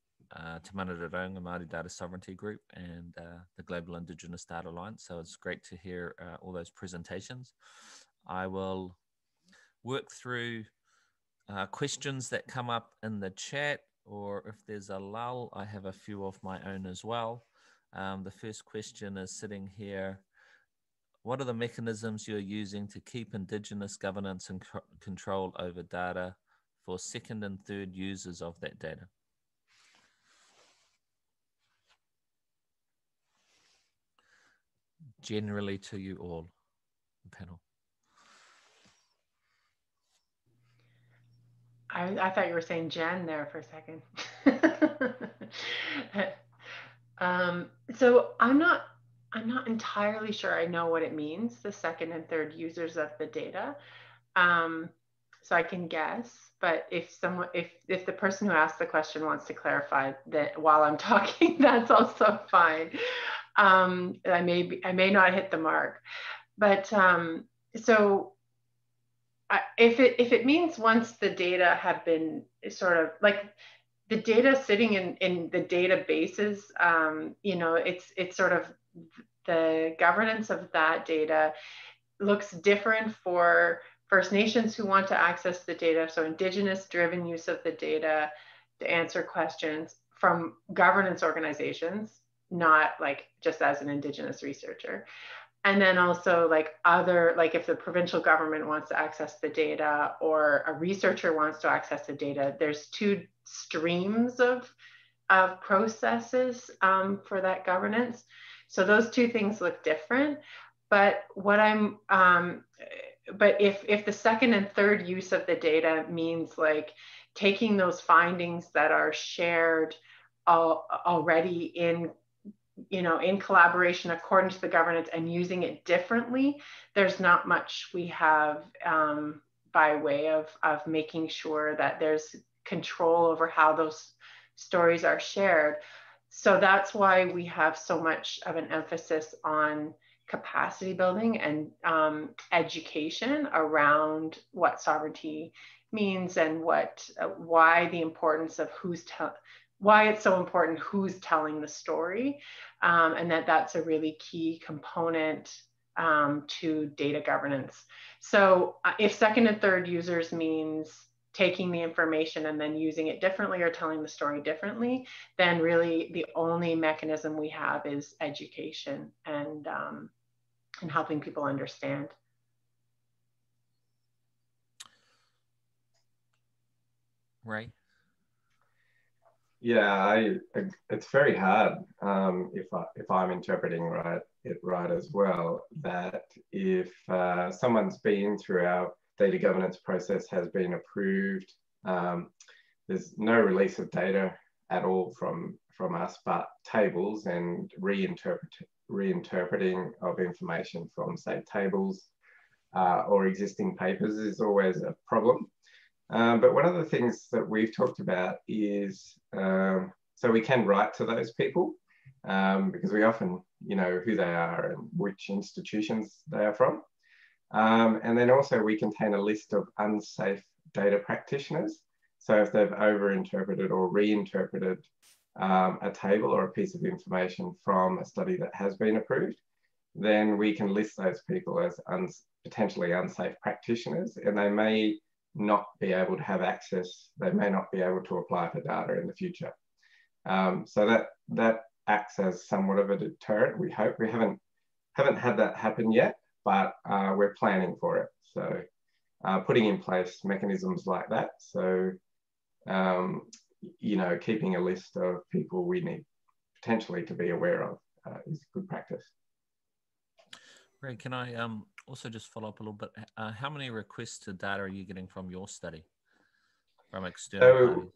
Te Manararaunga Māori Data Sovereignty Group and the Global Indigenous Data Alliance. So it's great to hear all those presentations. I will work through questions that come up in the chat, or if there's a lull, I have a few of my own as well. The first question is sitting here. What are the mechanisms you're using to keep Indigenous governance and control over data for second and third users of that data? Generally to you all, panel.
I thought you were saying Jen there for a second. So I'm not entirely sure I know what it means, the second and third users of the data. So I can guess, but if the person who asked the question wants to clarify that while I'm talking, that's also fine. I may not hit the mark, but so if it means once the data have been sort of like the data sitting in the databases, you know, it's sort of the governance of that data looks different for First Nations who want to access the data, so Indigenous driven use of the data to answer questions, from governance organizations, not like just as an Indigenous researcher. And then also like other, like if the provincial government wants to access the data or a researcher wants to access the data, there's two streams of processes for that governance. So those two things look different. But what but if the second and third use of the data means like taking those findings that are shared already in, you know, in collaboration according to the governance and using it differently, there's not much we have by way of making sure that there's control over how those stories are shared. So that's why we have so much of an emphasis on capacity building and education around what sovereignty means and why the importance of why it's so important who's telling the story, and that's a really key component to data governance. So if second and third users means taking the information and then using it differently or telling the story differently, then really the only mechanism we have is education and helping people understand.
Ray?
Yeah, it's very hard if I'm interpreting it right as well, that if someone's been through our data governance process, has been approved, there's no release of data at all from us, but tables and reinterpreting of information from, say, tables or existing papers is always a problem. But one of the things that we've talked about is, so we can write to those people because we often, know who they are and which institutions they are from. And then also we contain a list of unsafe data practitioners. So if they've overinterpreted or reinterpreted a table or a piece of information from a study that has been approved, then we can list those people as potentially unsafe practitioners, and they may not be able to have access, they may not be able to apply for data in the future. So that acts as somewhat of a deterrent. We hope. We haven't had that happen yet, but we're planning for it. So putting in place mechanisms like that. So, keeping a list of people we need potentially to be aware of is good practice.
Great. Can I also just follow up a little bit? How many requests to data are you getting from your study, from external parties?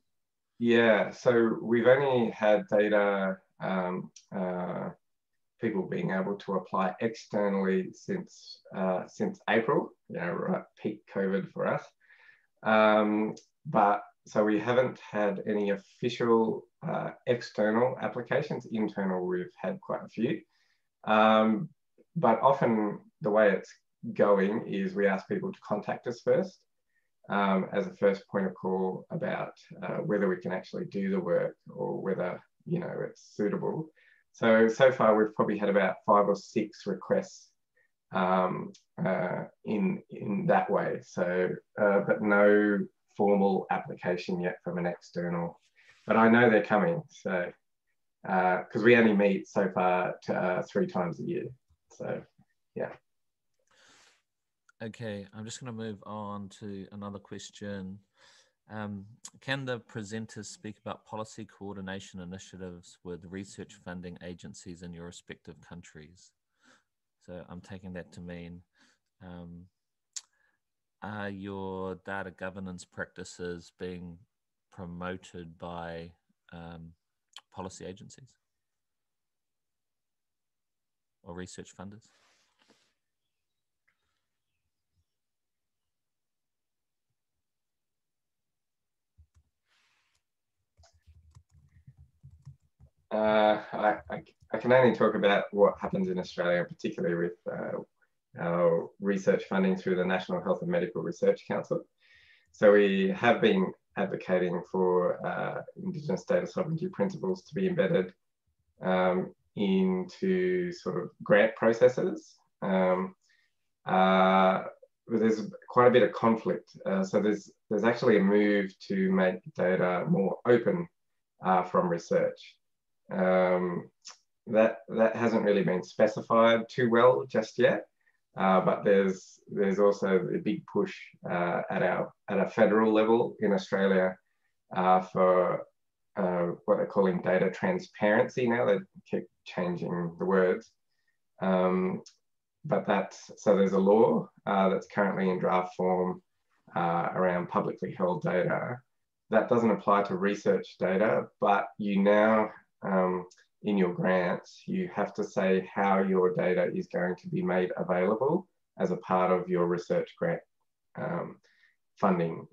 Yeah, so we've only had data, people being able to apply externally since April, right, peak COVID for us. But so we haven't had any official external applications. Internal, we've had quite a few. But often the way it's going is we ask people to contact us first as a first point of call about whether we can actually do the work or whether, it's suitable. So far we've probably had about 5 or 6 requests in that way. So, but no formal application yet from an external, but I know they're coming. So, because we only meet so far 3 times a year. So, yeah.
Okay, I'm just going to move on to another question. Can the presenters speak about policy coordination initiatives with research funding agencies in your respective countries? So I'm taking that to mean, are your data governance practices being promoted by policy agencies or research funders?
I can only talk about what happens in Australia, particularly with our research funding through the National Health and Medical Research Council. So we have been advocating for Indigenous data sovereignty principles to be embedded into sort of grant processes. But there's quite a bit of conflict. So there's actually a move to make data more open from research. That hasn't really been specified too well just yet, but there's also a big push at a federal level in Australia for what they're calling data transparency now. They keep changing the words, but so there's a law that's currently in draft form around publicly held data. That doesn't apply to research data, but you now in your grants, you have to say how your data is going to be made available as a part of your research grant funding.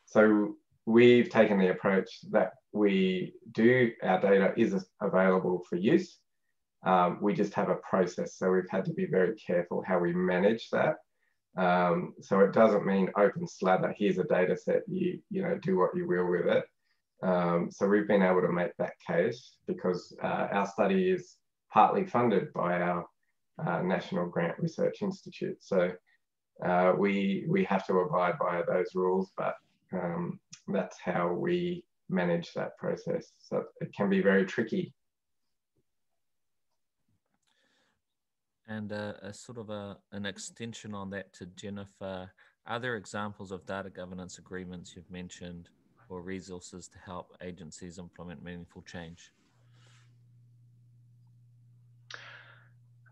So we've taken the approach that our data is available for use. We just have a process, so we've had to be very careful how we manage that. So it doesn't mean open slather, here's a data set, you do what you will with it. So we've been able to make that case because our study is partly funded by our National Grant Research Institute. So we have to abide by those rules, but that's how we manage that process. So it can be very tricky.
And a sort of an extension on that to Jennifer, are there examples of data governance agreements you've mentioned or resources to help agencies implement meaningful change?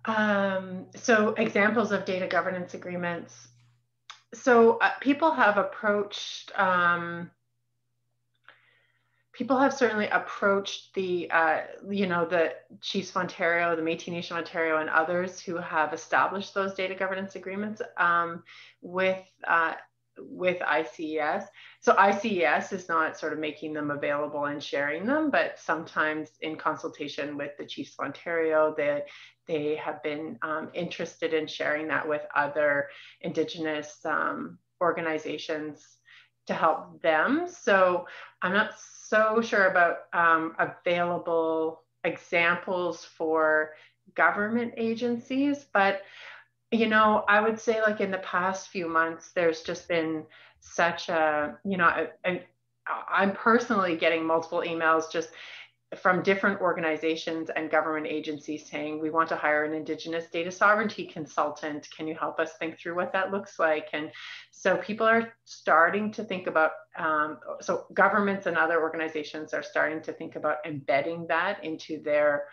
So examples of data governance agreements. So people have certainly approached the Chiefs of Ontario, the Métis Nation of Ontario, and others who have established those data governance agreements with ICES. So ICES is not sort of making them available and sharing them, but sometimes in consultation with the Chiefs of Ontario, they have been interested in sharing that with other Indigenous organizations to help them. So I'm not so sure about available examples for government agencies, but you know, I would say like in the past few months, there's just been such a, you know, I'm personally getting multiple emails just from different organizations and government agencies saying, we want to hire an Indigenous data sovereignty consultant. Can you help us think through what that looks like? And so people are starting to think about, so governments and other organizations are starting to think about embedding that into their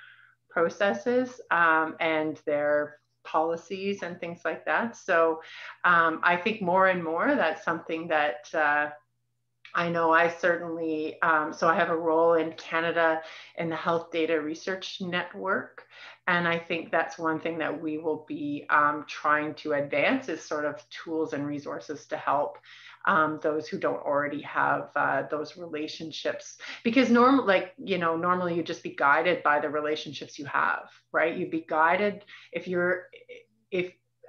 processes and their policies and things like that. So I think more and more that's something that I know I certainly, so I have a role in Canada in the Health Data Research Network. And I think that's one thing that we will be trying to advance is sort of tools and resources to help those who don't already have those relationships. Because normally you just be guided by the relationships you have, right? You'd be guided if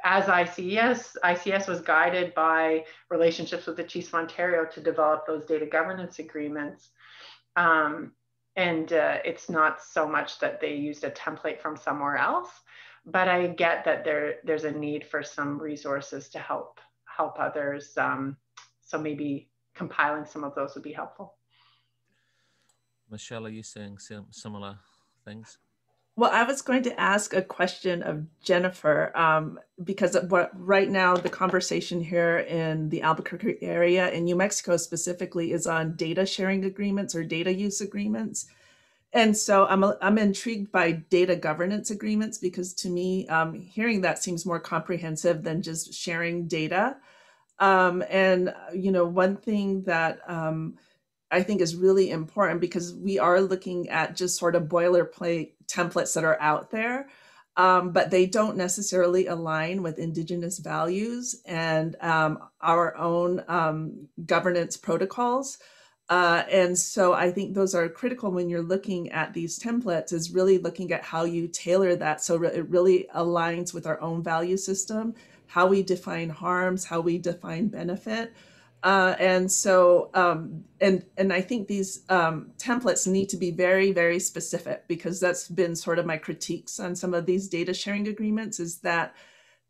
as ICES was guided by relationships with the Chiefs of Ontario to develop those data governance agreements. It's not so much that they used a template from somewhere else, but I get that there's a need for some resources to help others. So maybe compiling some of those would be helpful.
Michelle, are you seeing similar things?
Well, I was going to ask a question of Jennifer, because right now the conversation here in the Albuquerque area in New Mexico specifically is on data sharing agreements or data use agreements. And so I'm intrigued by data governance agreements because to me, hearing that seems more comprehensive than just sharing data. And, you know, one thing that I think is really important because we are looking at just sort of boilerplate templates that are out there, but they don't necessarily align with Indigenous values and our own governance protocols. And so I think those are critical when you're looking at these templates is really looking at how you tailor that so it really aligns with our own value system, how we define harms, how we define benefit. And I think these templates need to be very, very specific because that's been sort of my critiques on some of these data sharing agreements is that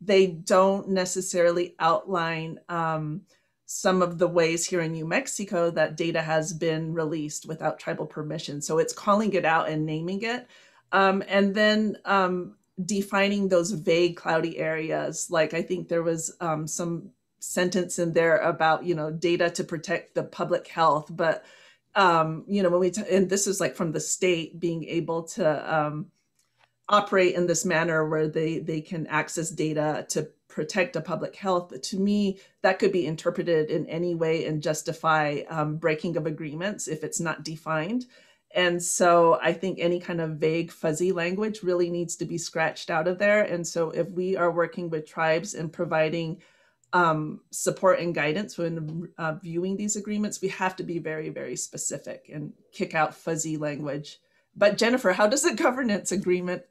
they don't necessarily outline some of the ways here in New Mexico that data has been released without tribal permission. So it's calling it out and naming it. And then defining those vague, cloudy areas. Like I think there was some sentence in there about, you know, data to protect the public health. But, you know, when and this is like from the state being able to operate in this manner where they can access data to protect the public health. But to me, that could be interpreted in any way and justify breaking of agreements if it's not defined. And so I think any kind of vague, fuzzy language really needs to be scratched out of there. And so if we are working with tribes and providing support and guidance when viewing these agreements, we have to be very, very specific and kick out fuzzy language. But Jennifer, how does a governance agreement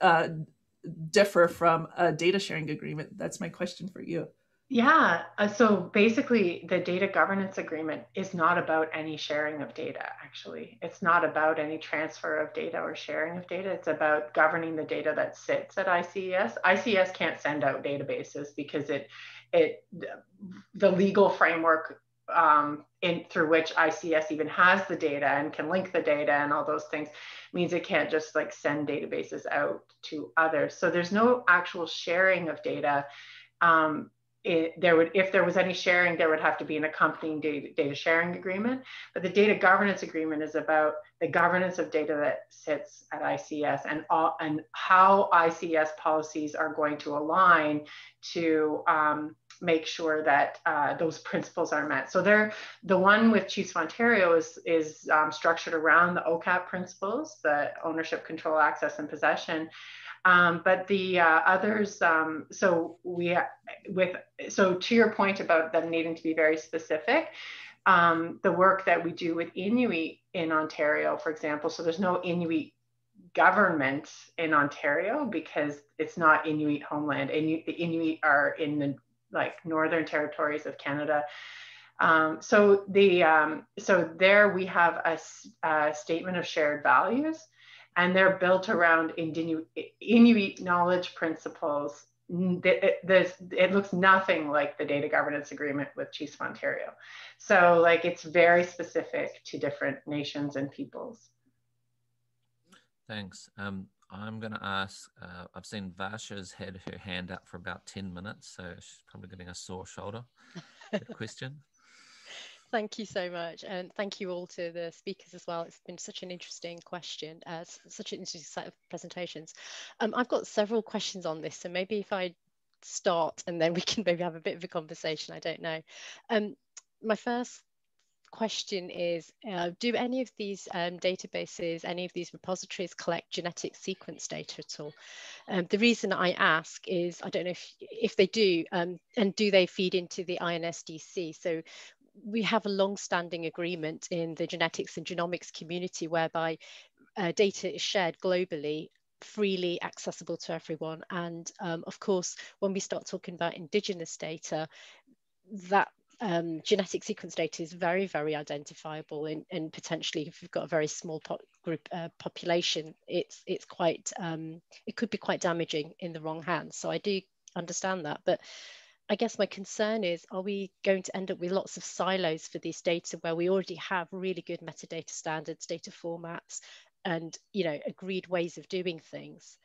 differ from a data sharing agreement? That's my question for you.
Yeah, so basically the data governance agreement is not about any sharing of data, actually. It's not about any transfer of data or sharing of data. It's about governing the data that sits at ICES. ICES can't send out databases because the legal framework through which ICES even has the data and can link the data and all those things means it can't just like send databases out to others. So there's no actual sharing of data. If there was any sharing, there would have to be an accompanying data sharing agreement. But the data governance agreement is about the governance of data that sits at ICES and how ICES policies are going to align to make sure that those principles are met. So the one with Chiefs of Ontario is structured around the OCAP principles, the ownership, control, access, and possession. But the others, so to your point about them needing to be very specific, the work that we do with Inuit in Ontario, for example, so there's no Inuit government in Ontario because it's not Inuit homeland. The Inuit are in the northern territories of Canada. So there we have a statement of shared values, and they're built around Inuit knowledge principles. It looks nothing like the data governance agreement with Chiefs of Ontario. So it's very specific to different nations and peoples.
Thanks. I'm going to ask, I've seen Varsha's had her hand up for about 10 minutes, so she's probably getting a sore shoulder. Good question.
Thank you so much. And thank you all to the speakers as well. It's been such an interesting question, such an interesting set of presentations. I've got several questions on this, so maybe if I start and then we can maybe have a bit of a conversation, I don't know. My first question is, do any of these databases, any of these repositories collect genetic sequence data at all? The reason I ask is, I don't know if they do, and do they feed into the INSDC? So we have a long-standing agreement in the genetics and genomics community whereby data is shared globally, freely accessible to everyone. And of course, when we start talking about Indigenous data, that genetic sequence data is very, very identifiable, and potentially if you've got a very small population, it's quite, it could be quite damaging in the wrong hands. So I do understand that, but I guess my concern is, are we going to end up with lots of silos for these data where we already have really good metadata standards, data formats, and agreed ways of doing things?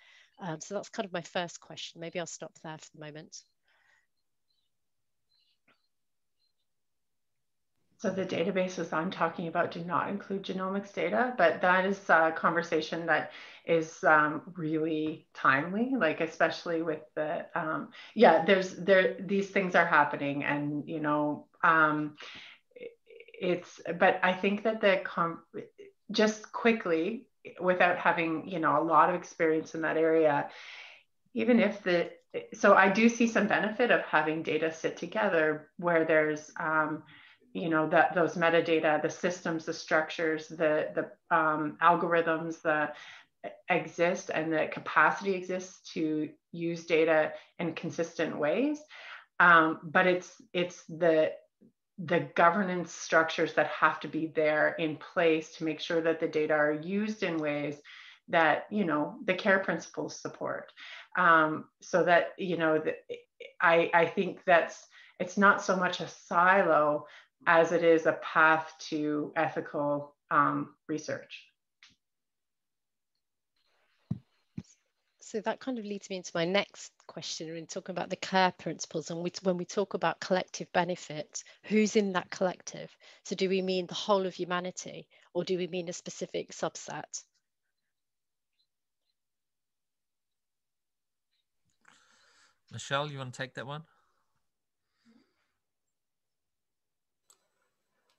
So that's kind of my first question. Maybe I'll stop there for the moment.
So the databases I'm talking about do not include genomics data, but that is a conversation that is really timely, especially with the, these things are happening, and, but I think that just quickly, without having, a lot of experience in that area, even if so I do see some benefit of having data sit together where there's, those metadata, the systems, the structures, the algorithms that exist, and the capacity exists to use data in consistent ways. But it's the governance structures that have to be there in place to make sure that the data are used in ways that, the care principles support. So that, I think it's not so much a silo as it is a path to ethical research.
So that kind of leads me into my next question in talking about the care principles. And when we talk about collective benefit, who's in that collective? So do we mean the whole of humanity, or do we mean a specific subset?
Michelle, you want to take that one?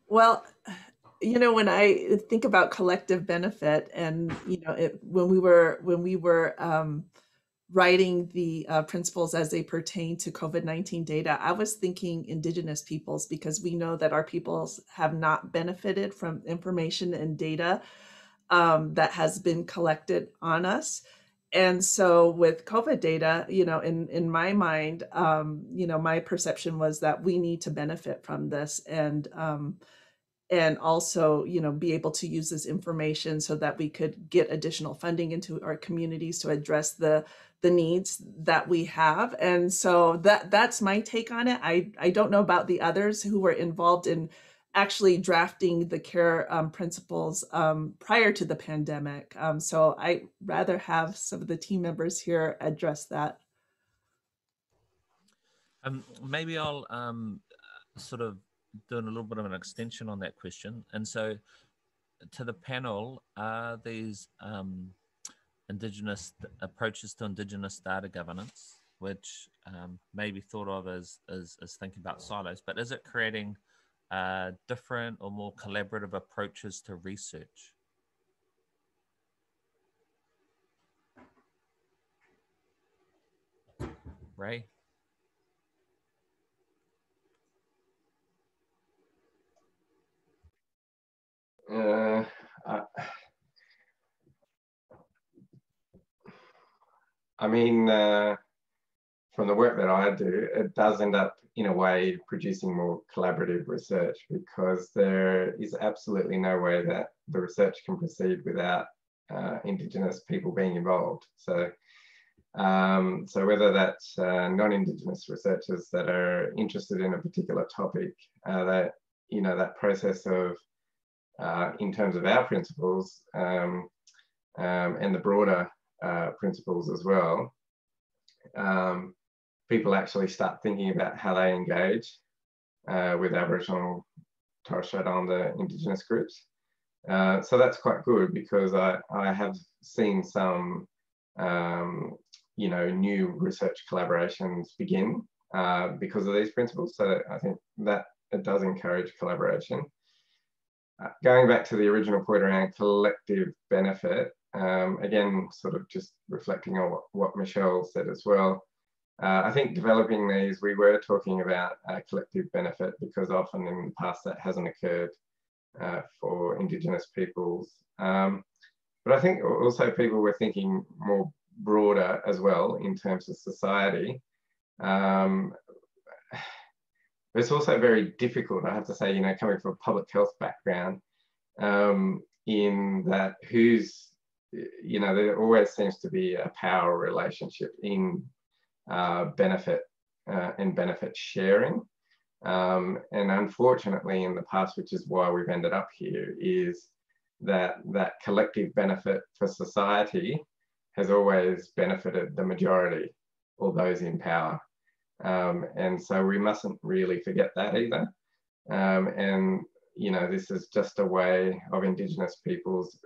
Well, when I think about collective benefit, and when we were writing the principles as they pertain to COVID-19 data, I was thinking Indigenous peoples, because we know that our peoples have not benefited from information and data that has been collected on us. And so with COVID data, in my mind, my perception was that we need to benefit from this, and also, be able to use this information so that we could get additional funding into our communities to address the needs that we have. And so that's my take on it. I don't know about the others who were involved in actually drafting the care principles prior to the pandemic. So I'd rather have some of the team members here address that.
Maybe I'll sort of doing a little bit of an extension on that question. And so to the panel, these Indigenous approaches to Indigenous data governance which may be thought of as thinking about silos, but is it creating different or more collaborative approaches to research? Ray?
I mean, from the work that I do, it does end up in a way producing more collaborative research, because there is absolutely no way that the research can proceed without Indigenous people being involved. So, so whether that's non-Indigenous researchers that are interested in a particular topic, that, you know, that process of, in terms of our principles and the broader principles as well, people actually start thinking about how they engage with Aboriginal, Torres Strait Islander Indigenous groups. So that's quite good, because I have seen some, you know, new research collaborations begin because of these principles. So I think that it does encourage collaboration. Going back to the original point around collective benefit, again, sort of just reflecting on what Michelle said as well. I think developing these, we were talking about collective benefit, because often in the past that hasn't occurred for Indigenous peoples. But I think also people were thinking more broader as well in terms of society. It's also very difficult, I have to say, you know, coming from a public health background, in that who's, you know, there always seems to be a power relationship in benefit and benefit sharing. And unfortunately in the past, which is why we've ended up here, is that collective benefit for society has always benefited the majority or those in power. And so we mustn't really forget that either. And, you know, this is just a way of Indigenous peoples,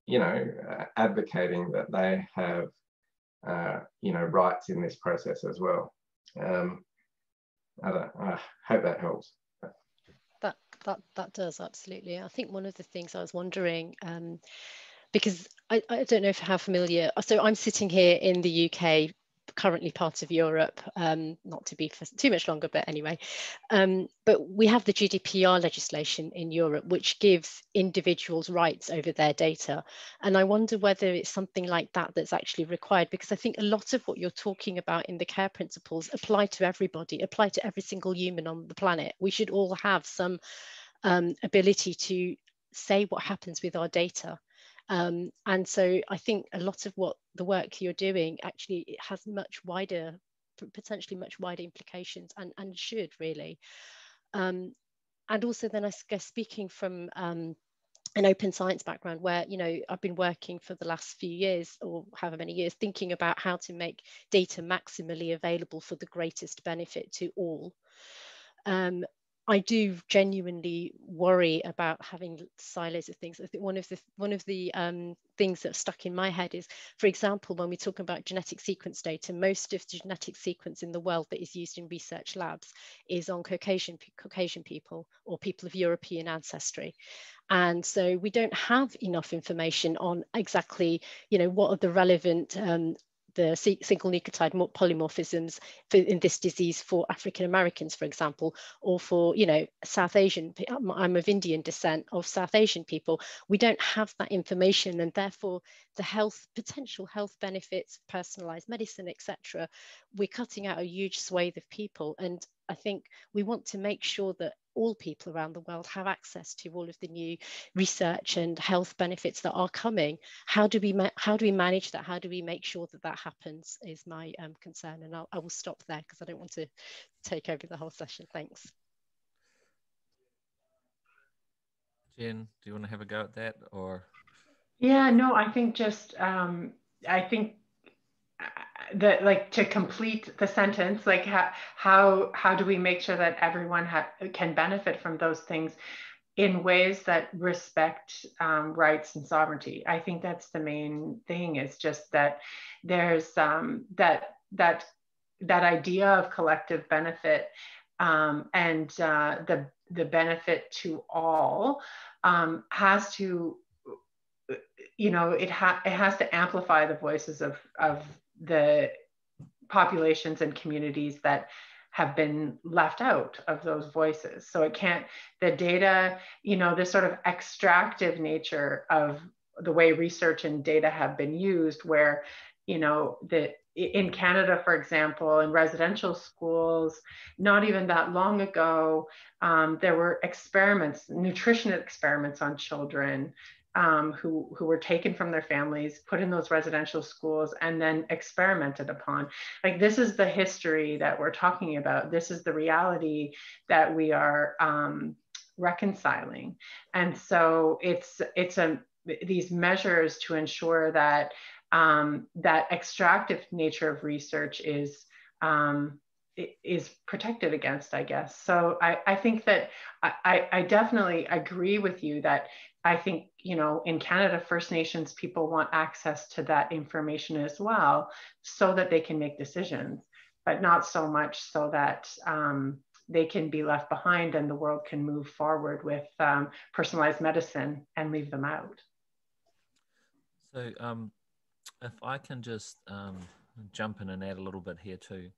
you know, advocating that they have, you know, rights in this process as well. I hope that helps.
That does, absolutely. I think one of the things I was wondering, because I don't know how familiar, so I'm sitting here in the UK, currently part of Europe, not to be for too much longer, but anyway, but we have the GDPR legislation in Europe, which gives individuals rights over their data. And I wonder whether it's something like that that's actually required, because I think a lot of what you're talking about in the care principles apply to everybody, apply to every single human on the planet. We should all have some ability to say what happens with our data. And so I think a lot of what the work you're doing actually, it has much wider, potentially much wider implications, and should really. And also then I guess speaking from an open science background, where, you know, I've been working for the last few years or however many years thinking about how to make data maximally available for the greatest benefit to all. I do genuinely worry about having silos of things. I think one of the things that stuck in my head is, for example, when we talk about genetic sequence data, most of the genetic sequence in the world that is used in research labs is on Caucasian people or people of European ancestry. And so we don't have enough information on exactly, you know, what are the relevant the single nucleotide polymorphisms in this disease for African Americans, for example, or for, you know, South Asian. I'm of Indian descent, of South Asian people. We don't have that information, and therefore the potential health benefits, personalized medicine, etc. We're cutting out a huge swathe of people, and I think we want to make sure that all people around the world have access to all of the new research and health benefits that are coming. How do we manage that? How do we make sure that that happens is my concern. And I will stop there because I don't want to take over the whole session. Thanks.
Jen, do you want to have a go at that, or?
Yeah, no, I think just, I think that, like, to complete the sentence, like how do we make sure that everyone can benefit from those things in ways that respect rights and sovereignty? I think that's the main thing, is just that there's that that idea of collective benefit and the benefit to all has to, it has to amplify the voices of the populations and communities that have been left out of those voices. So it can't, the data, this sort of extractive nature of the way research and data have been used, where, in Canada, for example, in residential schools, not even that long ago, there were experiments, nutrition experiments on children who were taken from their families, put in those residential schools, and then experimented upon. Like, this is the history that we're talking about. This is the reality that we are reconciling. And so it's these measures to ensure that that extractive nature of research is protected against, I guess. So I think that I definitely agree with you that I think, in Canada, First Nations people want access to that information as well, so that they can make decisions, but not so much so that they can be left behind and the world can move forward with personalized medicine and leave them out.
So if I can just jump in and add a little bit here too.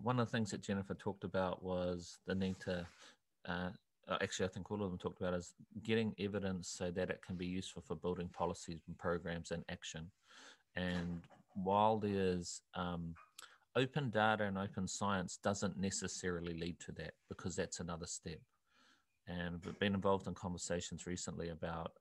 One of the things that Jennifer talked about was the need to, actually I think all of them talked about, is getting evidence so that it can be useful for building policies and programs and action. And while there's open data and open science doesn't necessarily lead to that, because that's another step. And we've been involved in conversations recently about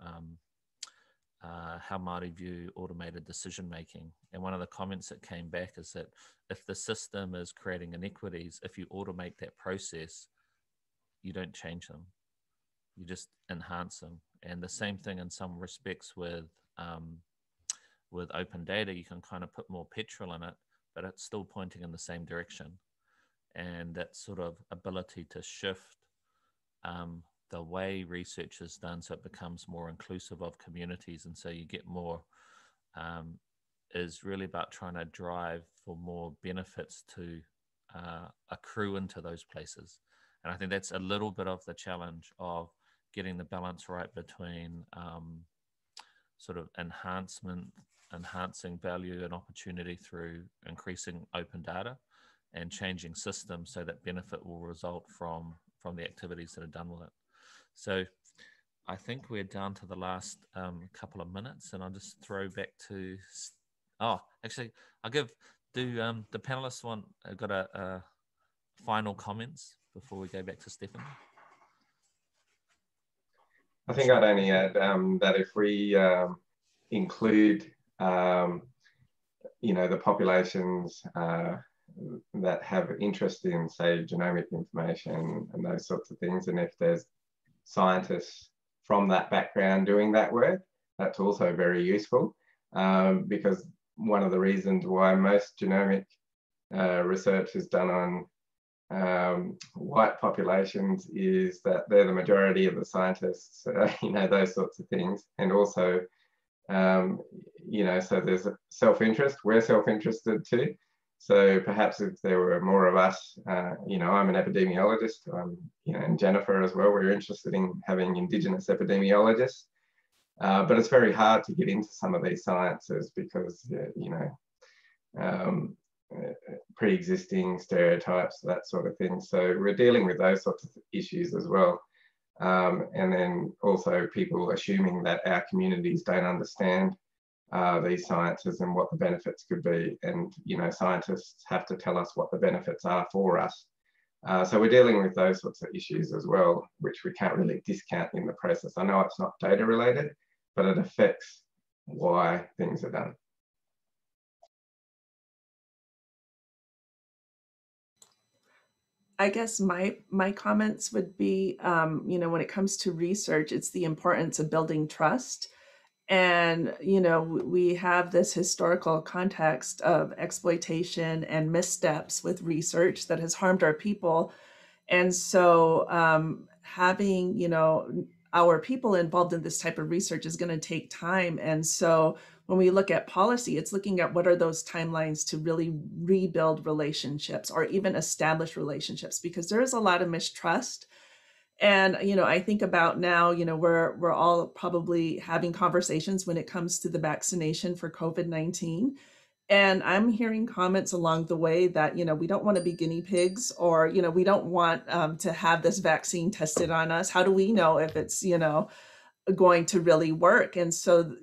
how Māori view automated decision making. And one of the comments that came back is that if the system is creating inequities, if you automate that process, you don't change them, you just enhance them. And the same thing in some respects with open data. You can kind of put more petrol in it, but it's still pointing in the same direction. And that sort of ability to shift the way research is done so it becomes more inclusive of communities, and so you get more, is really about trying to drive for more benefits to accrue into those places. And I think that's a little bit of the challenge of getting the balance right between sort of enhancing value and opportunity through increasing open data and changing systems so that benefit will result from the activities that are done with it. So I think we're down to the last couple of minutes, and I'll just throw back to, actually I'll do the panelists got a final comments before we go back to Stefan.
I think I'd only add that if we include, the populations that have interest in, say, genomic information and those sorts of things, and if there's scientists from that background doing that work, that's also very useful, because one of the reasons why most genomic research is done on white populations is that they're the majority of the scientists, those sorts of things. And also, so there's a self-interest. We're self-interested too. So perhaps if there were more of us, I'm an epidemiologist, and Jennifer as well, we're interested in having Indigenous epidemiologists. But it's very hard to get into some of these sciences because, pre-existing stereotypes, that sort of thing. So we're dealing with those sorts of issues as well. And then also people assuming that our communities don't understand these sciences and what the benefits could be. And, scientists have to tell us what the benefits are for us. So we're dealing with those sorts of issues as well, which we can't really discount in the process. I know it's not data related, but it affects why things are done.
I guess my comments would be, when it comes to research, it's the importance of building trust. And, we have this historical context of exploitation and missteps with research that has harmed our people. And so having, our people involved in this type of research is going to take time. And so when we look at policy, it's looking at what are those timelines to really rebuild relationships or even establish relationships, because there is a lot of mistrust. And, I think about now, we're all probably having conversations when it comes to the vaccination for COVID-19. And I'm hearing comments along the way that, we don't want to be guinea pigs, or, we don't want to have this vaccine tested on us. How do we know if it's, going to really work? And so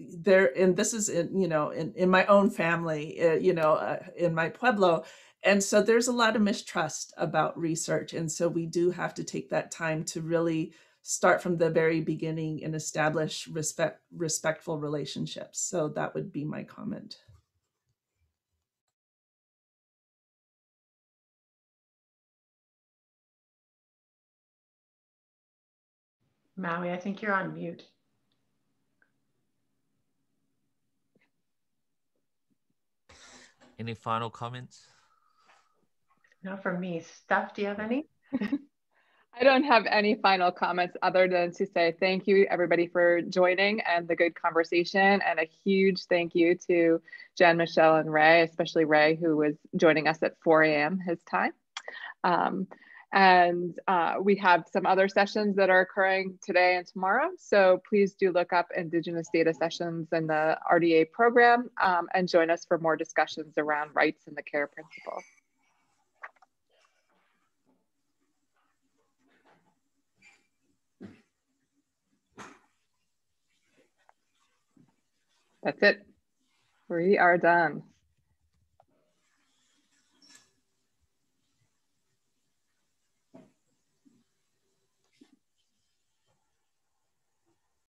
and this is in my own family, in my pueblo. And so there's a lot of mistrust about research. And so we do have to take that time to really start from the very beginning and establish respectful relationships. So that would be my comment.
Maui, I think you're on mute.
Any final comments?
No, from me. Steph, do you have any?
I don't have any final comments other than to say thank you, everybody, for joining and the good conversation. And a huge thank you to Jen, Michelle, and Ray, especially Ray, who was joining us at 4 a.m. his time. We have some other sessions that are occurring today and tomorrow. So please do look up Indigenous data sessions in the RDA program and join us for more discussions around rights and the care principle. That's it. We are done.